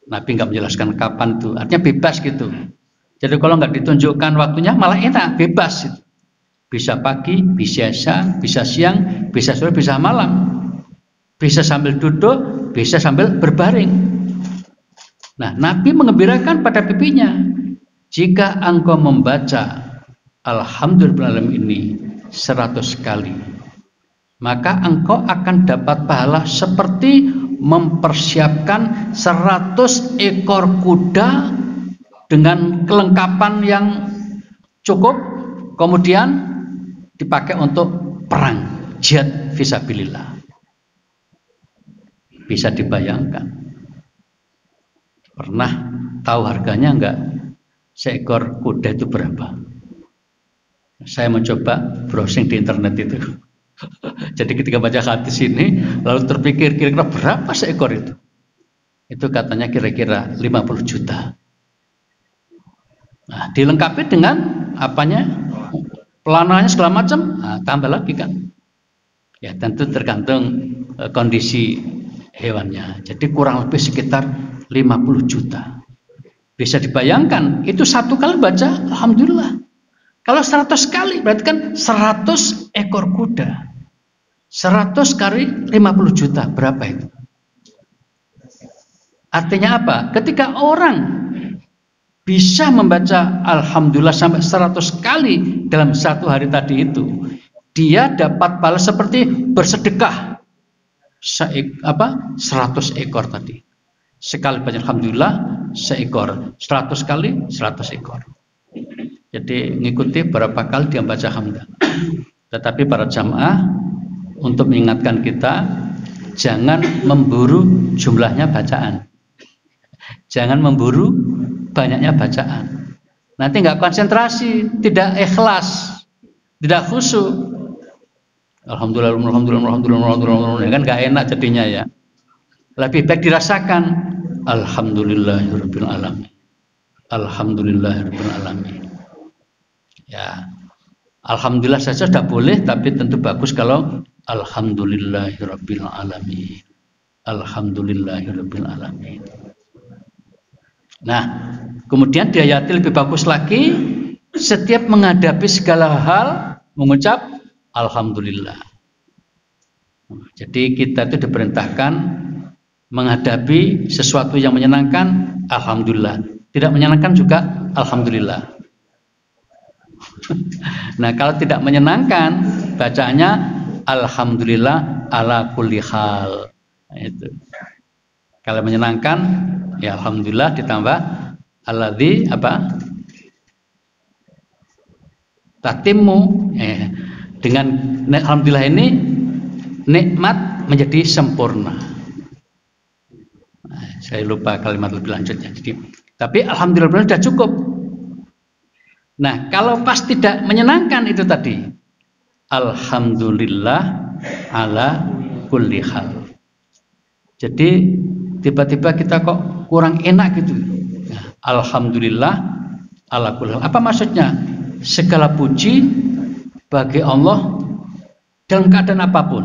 Nabi nggak menjelaskan kapan tuh, artinya bebas gitu. Jadi kalau nggak ditunjukkan waktunya malah enak, bebas gitu. Bisa pagi, bisa siang, bisa sore, bisa malam, bisa sambil duduk, bisa sambil berbaring. Nah, Nabi mengembirakan pada bibinya, jika engkau membaca Alhamdulillah ini 100 kali, maka engkau akan dapat pahala seperti mempersiapkan 100 ekor kuda dengan kelengkapan yang cukup, kemudian dipakai untuk perang jihad fisabilillah. Bisa dibayangkan, pernah tahu harganya enggak seekor kuda itu berapa? Saya mencoba browsing di internet itu. Jadi ketika baca hadis ini lalu terpikir kira-kira berapa seekor itu? Itu katanya kira-kira 50 juta. Nah, dilengkapi dengan apanya? Pelananya segala macam, nah, tambah lagi kan. Ya tentu tergantung kondisi hewannya. Jadi kurang lebih sekitar 50 juta. Bisa dibayangkan, itu satu kali baca Alhamdulillah. Kalau 100 kali berarti kan 100 ekor kuda. 100 kali 50 juta, berapa itu? Artinya apa? Ketika orang bisa membaca Alhamdulillah sampai 100 kali dalam satu hari tadi itu, dia dapat pahala seperti bersedekah 100 ekor tadi. Sekali baca Alhamdulillah seekor, 100 kali 100 ekor. Jadi ngikuti berapa kali dia baca Alhamdulillah. Tetapi para jamaah, untuk mengingatkan kita, jangan memburu jumlahnya bacaan, jangan memburu banyaknya bacaan. Nanti nggak konsentrasi, tidak ikhlas, tidak khusyuk. Alhamdulillah, kan nggak enak jadinya ya. Lebih baik dirasakan. Alhamdulillahirabbil alamin. Alhamdulillahirabbil alamin. Ya, alhamdulillah saja sudah boleh, tapi tentu bagus kalau alhamdulillahirabbil alamin. Alhamdulillahirabbil alamin. Nah, kemudian diayati lebih bagus lagi, setiap menghadapi segala hal mengucap alhamdulillah. Jadi kita itu diperintahkan menghadapi sesuatu yang menyenangkan, alhamdulillah. Tidak menyenangkan juga, alhamdulillah. Nah, kalau tidak menyenangkan, bacaannya alhamdulillah ala kulli hal. Itu. Kalau menyenangkan, ya alhamdulillah ditambah alladzi apa? Tatimmu. Dengan alhamdulillah ini nikmat menjadi sempurna. Nah, saya lupa kalimat lebih lanjutnya. Jadi, tapi alhamdulillah sudah cukup. Nah, kalau pas tidak menyenangkan itu tadi, alhamdulillah ala kulli hal. Jadi tiba-tiba kita kok kurang enak gitu. Nah, alhamdulillah ala kulli hal. Apa maksudnya? Segala puji bagi Allah dalam keadaan apapun.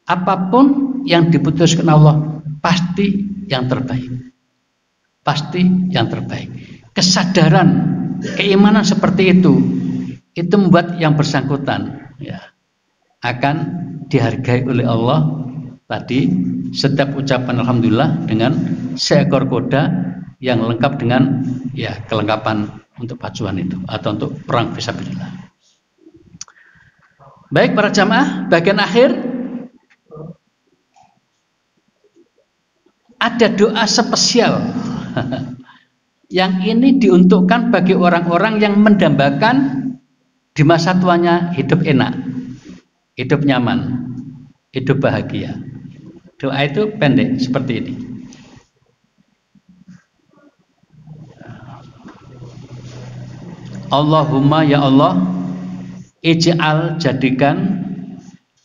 Apapun yang diputuskan Allah pasti yang terbaik. Pasti yang terbaik. Kesadaran, keimanan seperti itu membuat yang bersangkutan ya akan dihargai oleh Allah. Tadi setiap ucapan alhamdulillah dengan seekor kuda yang lengkap dengan ya kelengkapan untuk pacuan itu atau untuk perang fisabilillah. Baik para jamaah, bagian akhir ada doa spesial yang ini diuntukkan bagi orang-orang yang mendambakan di masa tuanya hidup enak, hidup nyaman, hidup bahagia. Doa itu pendek seperti ini. Allahumma ya Allah, ij'al jadikan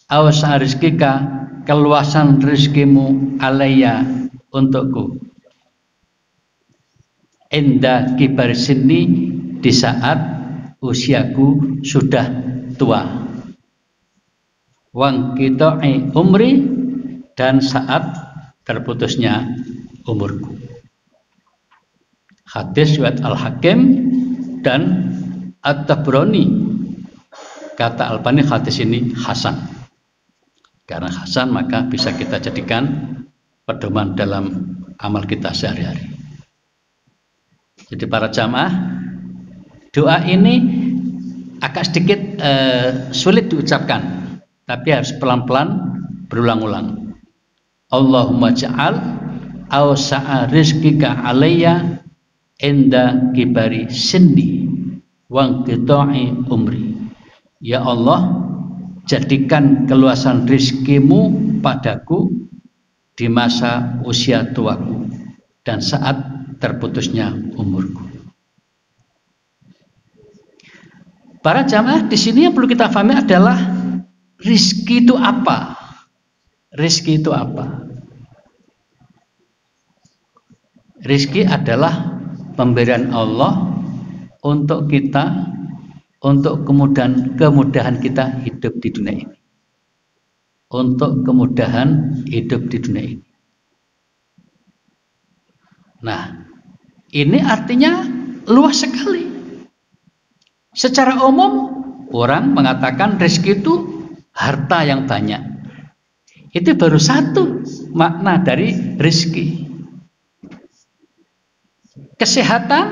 awsa rizkika keluasan rizkimu alayya untukku. Inda kibar sini di saat usiaku sudah tua. Wang qita'i umri dan saat terputusnya umurku. Hadis riwayat Al-Hakim dan At-Tabrani. Kata Albani hadis ini hasan. Karena hasan maka bisa kita jadikan pedoman dalam amal kita sehari-hari. Jadi para jamaah, doa ini agak sedikit sulit diucapkan, tapi harus pelan-pelan berulang-ulang. Allahumma ja'al awsa'a rizkika alayya inda kibari sinni wang qita'i umri. Ya Allah, jadikan keluasan rizkimu padaku di masa usia tuaku dan saat terputusnya umurku. Para jamaah, di sini yang perlu kita pahami adalah rizki itu apa? Rizki itu apa? Rizki adalah pemberian Allah untuk kita, untuk kemudahan kita hidup di dunia ini. Untuk kemudahan hidup di dunia ini. Nah, ini artinya luas sekali. Secara umum orang mengatakan rezeki itu harta yang banyak. Itu baru satu makna dari rezeki. Kesehatan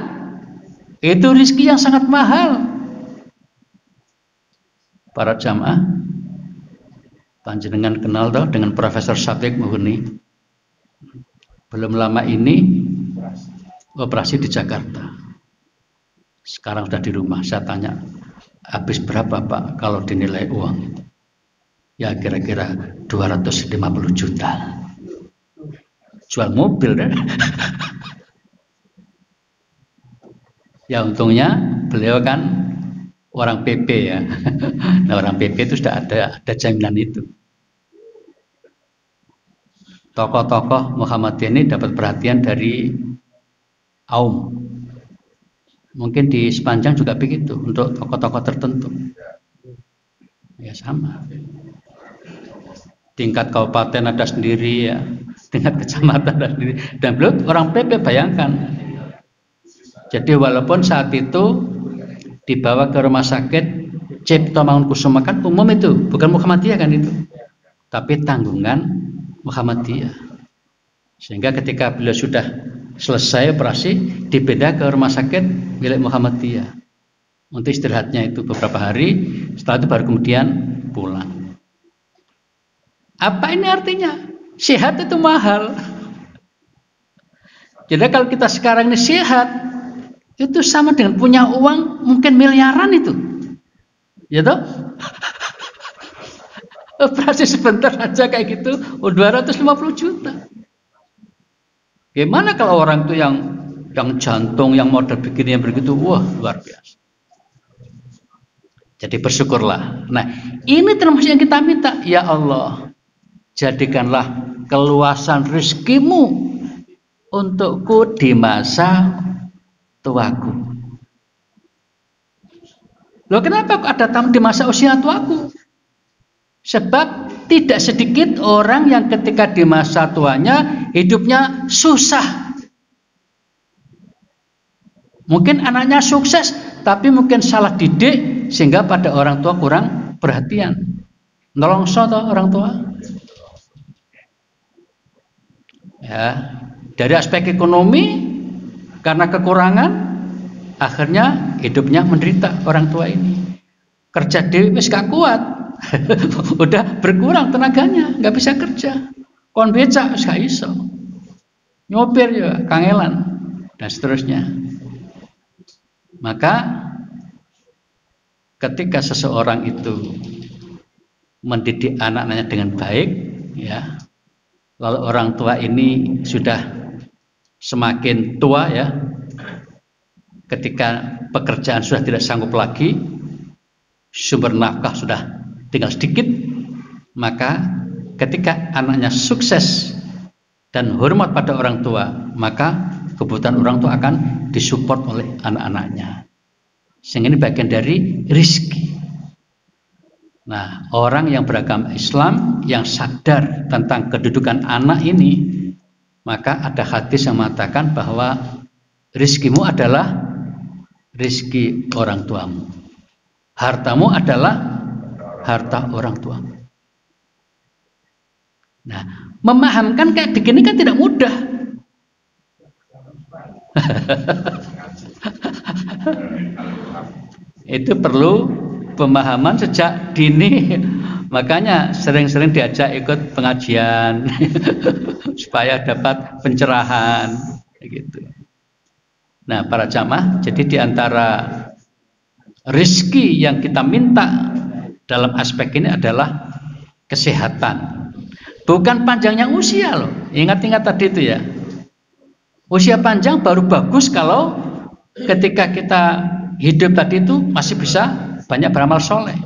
itu rezeki yang sangat mahal. Para jamaah, panjenengan kenal toh dengan Profesor Syafiq Muhuni. Belum lama ini operasi di Jakarta. Sekarang sudah di rumah. Saya tanya, habis berapa Pak kalau dinilai uang? Ya kira-kira 250 juta. Jual mobil deh. Ya untungnya beliau kan orang PP ya. Nah, orang PP itu sudah ada jaminan itu. Tokoh-tokoh Muhammadiyah ini dapat perhatian dari Aum. Mungkin di sepanjang juga begitu untuk tokoh-tokoh tertentu. Ya sama. Tingkat kabupaten ada sendiri ya, tingkat kecamatan ada sendiri. Dan beliau orang PP, bayangkan. Jadi walaupun saat itu dibawa ke rumah sakit Cipto Mangunkusumo kan umum itu, bukan Muhammadiyah kan itu, tapi tanggungan Muhammadiyah. Sehingga ketika beliau sudah selesai operasi, dipindah ke rumah sakit milik Muhammadiyah untuk istirahatnya itu beberapa hari. Setelah itu baru kemudian pulang. Apa ini artinya? Sehat itu mahal. Jadi kalau kita sekarang ini sehat, itu sama dengan punya uang mungkin miliaran itu, ya toh? Operasi sebentar aja kayak gitu, 250 juta. Gimana kalau orang itu yang jantung, yang model begini, yang begitu, wah luar biasa. Jadi bersyukurlah. Nah, ini termasuk yang kita minta, ya Allah, jadikanlah keluasan rezekimu untukku di masa tuaku. Loh, kenapa ada tamu di masa usia tuaku? Sebab tidak sedikit orang yang ketika di masa tuanya hidupnya susah. Mungkin anaknya sukses, tapi mungkin salah didik sehingga pada orang tua kurang perhatian. Nolongso toh orang tua. Ya, dari aspek ekonomi karena kekurangan, akhirnya hidupnya menderita orang tua ini. Kerja dewi wis gak kuat, udah berkurang tenaganya, nggak bisa kerja. Kon becak wis gak iso, nyopir ya kangelan dan seterusnya. Maka ketika seseorang itu mendidik anak-anaknya dengan baik, ya, lalu orang tua ini sudah semakin tua ya, ketika pekerjaan sudah tidak sanggup lagi, sumber nafkah sudah tinggal sedikit, maka ketika anaknya sukses dan hormat pada orang tua, maka kebutuhan orang tua akan disupport oleh anak-anaknya. Sehingga ini bagian dari rizki. Nah, orang yang beragama Islam yang sadar tentang kedudukan anak ini, maka ada hadis yang mengatakan bahwa rizkimu adalah rizki orang tuamu, hartamu adalah harta orang tuamu. Nah, memahamkan kayak begini kan tidak mudah. Itu perlu pemahaman sejak dini. Makanya sering-sering diajak ikut pengajian supaya dapat pencerahan gitu. Nah, para jamaah, jadi diantara rezeki yang kita minta dalam aspek ini adalah kesehatan. Bukan panjangnya usia loh. Ingat-ingat tadi itu ya. Usia panjang baru bagus kalau ketika kita hidup tadi itu masih bisa banyak beramal soleh.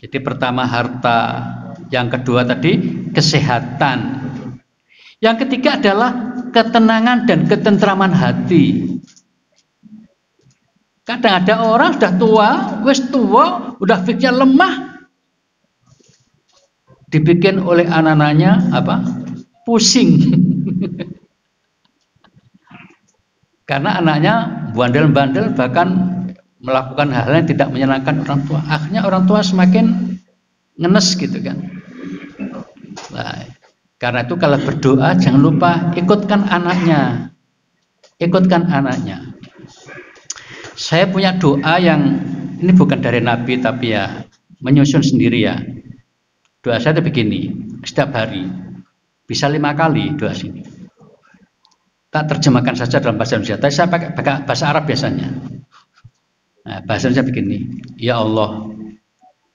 Jadi pertama harta, yang kedua tadi kesehatan, yang ketiga adalah ketenangan dan ketentraman hati. Kadang ada orang sudah tua, wis tua, udah fikirnya lemah, dibikin oleh anak-anaknya apa? Pusing. Karena anaknya bandel-bandel, bahkan melakukan hal yang tidak menyenangkan orang tua. Akhirnya orang tua semakin ngenes gitu kan. Nah, karena itu kalau berdoa jangan lupa ikutkan anaknya. Ikutkan anaknya. Saya punya doa yang ini bukan dari Nabi tapi ya menyusun sendiri ya. Doa saya itu begini, setiap hari bisa 5 kali doa sini. Tak terjemahkan saja dalam bahasa Indonesia, tapi saya pakai bahasa Arab biasanya. Nah, bahasa Indonesia begini, ya Allah,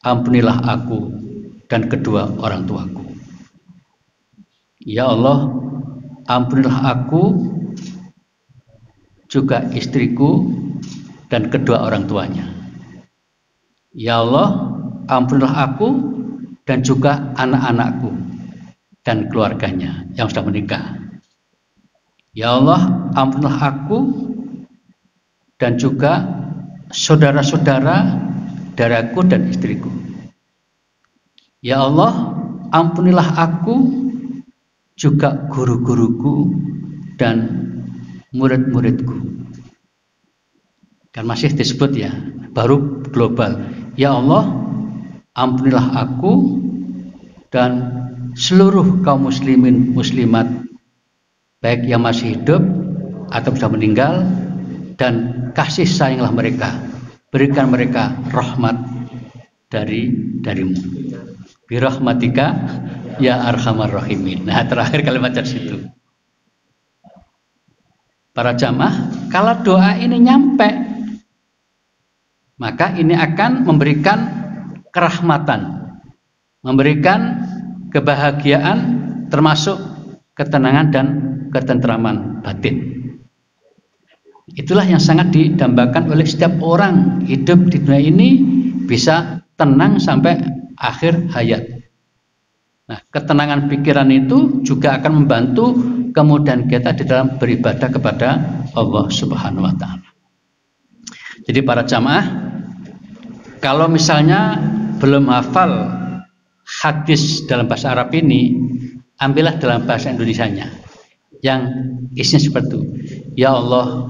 ampunilah aku dan kedua orang tuaku. Ya Allah, ampunilah aku juga istriku dan kedua orang tuanya. Ya Allah, ampunilah aku dan juga anak-anakku dan keluarganya yang sudah menikah. Ya Allah, ampunilah aku dan juga saudara-saudara daraku dan istriku. Ya Allah, ampunilah aku juga guru-guruku dan murid-muridku. Kan masih disebut ya, baru global. Ya Allah, ampunilah aku dan seluruh kaum muslimin muslimat, baik yang masih hidup atau sudah meninggal, dan kasih sayanglah mereka, berikan mereka rahmat darimu. Birahmatika ya arhamar rahimin. Nah, terakhir kalimat dari situ. Para jamaah, kalau doa ini nyampe, maka ini akan memberikan kerahmatan, memberikan kebahagiaan, termasuk ketenangan dan ketentraman batin. Itulah yang sangat didambakan oleh setiap orang hidup di dunia ini, bisa tenang sampai akhir hayat. Nah, ketenangan pikiran itu juga akan membantu kemudian kita di dalam beribadah kepada Allah Subhanahu wa Ta'ala. Jadi para jamaah, kalau misalnya belum hafal hadis dalam bahasa Arab ini, ambillah dalam bahasa Indonesianya yang isinya seperti itu. Ya Allah,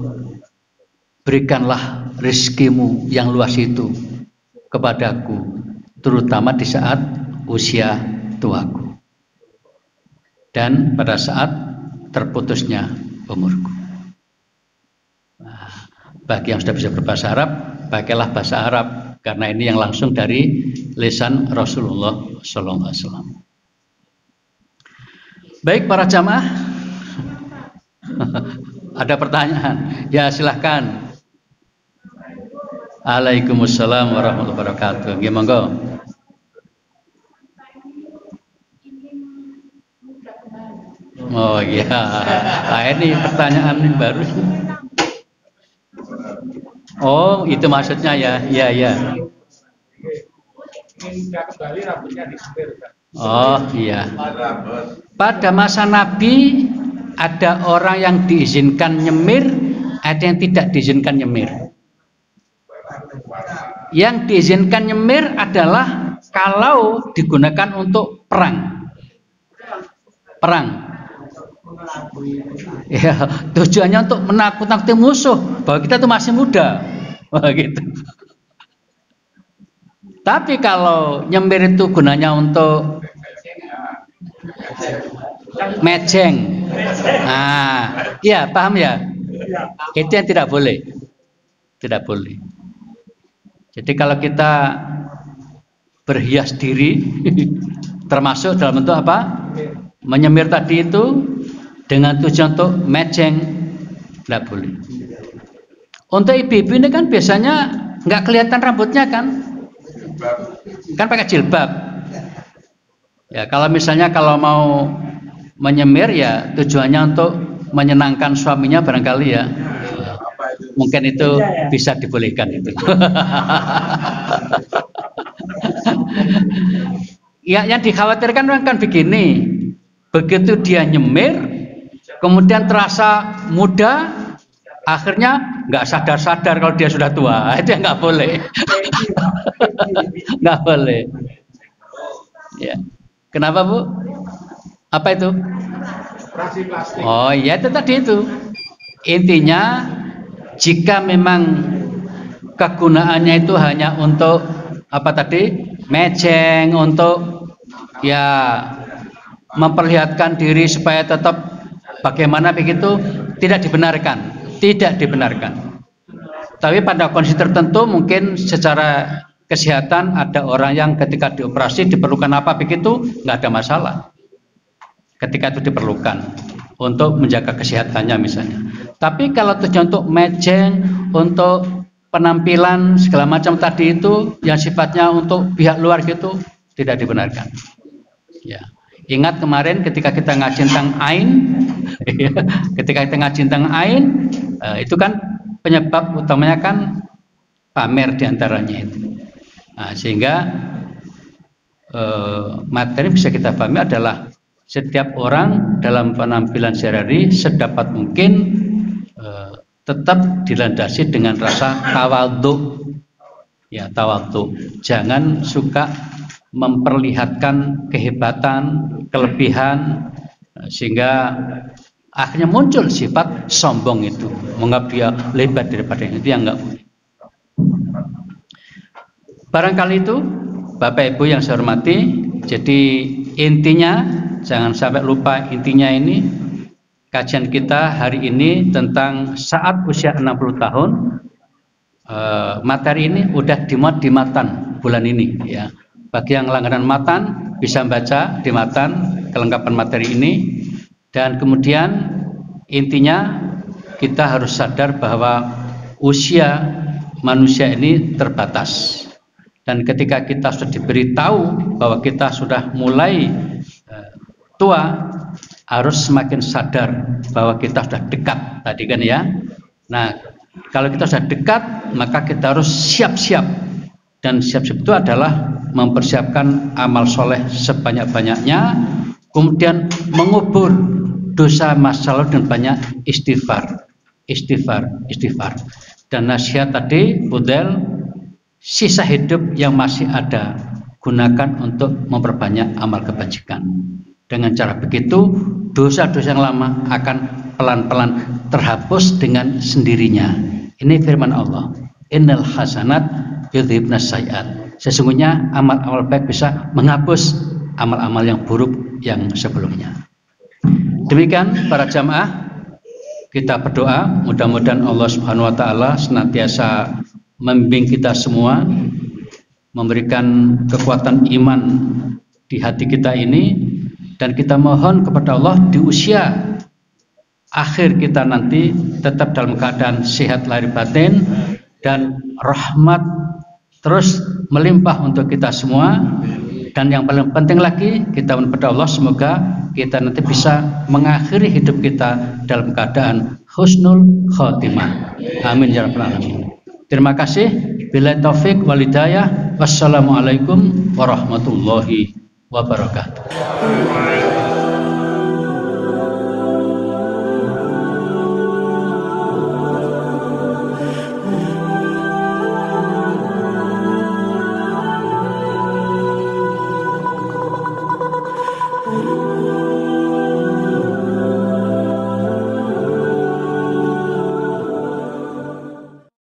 berikanlah rezekimu yang luas itu kepadaku, terutama di saat usia tuaku dan pada saat terputusnya umurku. Nah, bagi yang sudah bisa berbahasa Arab, pakailah bahasa Arab, karena ini yang langsung dari lisan Rasulullah SAW. Baik para jamaah, ada pertanyaan? Ya silahkan. Waalaikumsalam warahmatullahi wabarakatuh. Gimana? Oh iya, nah, ini pertanyaan baru. Oh itu maksudnya ya, iya. Oh iya. Pada masa Nabi ada orang yang diizinkan nyemir, ada yang tidak diizinkan nyemir. Yang diizinkan nyemir adalah kalau digunakan untuk perang. Ya, tujuannya untuk menakut-nakuti musuh bahwa kita tuh masih muda, gitu. Tapi kalau nyemir itu gunanya untuk mejeng, nah, ya paham ya? Itu yang tidak boleh, tidak boleh. Jadi kalau kita berhias diri, termasuk dalam bentuk apa? Menyemir tadi itu dengan tujuan untuk mejeng, tidak boleh. Untuk ibu-ibu ini kan biasanya nggak kelihatan rambutnya kan pakai jilbab. Ya kalau misalnya kalau mau menyemir ya tujuannya untuk menyenangkan suaminya barangkali ya. Mungkin itu bisa dibolehkan itu. Ya yang dikhawatirkan kan begini, begitu dia nyemir, kemudian terasa muda, akhirnya nggak sadar-sadar kalau dia sudah tua, itu yang nggak boleh, nggak boleh. Ya, kenapa Bu? Apa itu? Oh iya itu tadi itu. Intinya jika memang kegunaannya itu hanya untuk apa tadi? Mejeng, untuk ya memperlihatkan diri supaya tetap bagaimana begitu, tidak dibenarkan. Tapi pada kondisi tertentu mungkin secara kesehatan ada orang yang ketika dioperasi diperlukan apa begitu, nggak ada masalah. Ketika itu diperlukan untuk menjaga kesehatannya misalnya. Tapi kalau tujuan untuk mejeng, untuk penampilan segala macam tadi itu yang sifatnya untuk pihak luar gitu tidak dibenarkan. Ya. Ingat kemarin ketika kita ngaji tentang ain, ketika kita ngaji tentang ain, Itu kan penyebab utamanya kan pamer diantaranya itu. Nah, sehingga materi bisa kita pahami adalah setiap orang dalam penampilan sehari-hari sedapat mungkin tetap dilandasi dengan rasa tawadhu. Ya, tawadhu. Jangan suka memperlihatkan kehebatan, kelebihan, sehingga akhirnya muncul sifat sombong itu, menganggap dia lebat daripada yang itu, yang enggak boleh. Barangkali itu Bapak Ibu yang saya hormati. Jadi intinya, jangan sampai lupa intinya ini, kajian kita hari ini tentang saat usia 60 tahun. Materi ini udah dimuat di Matan bulan ini ya. Bagi yang langganan Matan bisa baca di Matan kelengkapan materi ini. Dan kemudian intinya kita harus sadar bahwa usia manusia ini terbatas. Dan ketika kita sudah diberitahu bahwa kita sudah mulai tua, harus semakin sadar bahwa kita sudah dekat tadi kan ya. Nah, kalau kita sudah dekat, maka kita harus siap-siap. Dan siap-siap itu adalah mempersiapkan amal soleh sebanyak-banyaknya, kemudian mengubur dosa masa lalu dan banyak istighfar. Dan nasihat tadi, Budel, sisa hidup yang masih ada gunakan untuk memperbanyak amal kebajikan. Dengan cara begitu, dosa-dosa yang lama akan pelan-pelan terhapus dengan sendirinya. Ini firman Allah. Innal hasanat yudhibnas sayiat. Sesungguhnya amal-amal baik bisa menghapus amal-amal yang buruk yang sebelumnya. Demikian para jamaah, kita berdoa mudah-mudahan Allah Subhanahu wa taala senantiasa membimbing kita semua, memberikan kekuatan iman di hati kita ini, dan kita mohon kepada Allah di usia akhir kita nanti tetap dalam keadaan sehat lahir batin dan rahmat terus melimpah untuk kita semua. Dan yang paling penting lagi, kita mohon kepada Allah semoga kita nanti bisa mengakhiri hidup kita dalam keadaan husnul khotimah. Amin ya rabbal alamin. Terima kasih. Billahi taufik wal hidayah. Wassalamualaikum warahmatullahi wabarakatuh.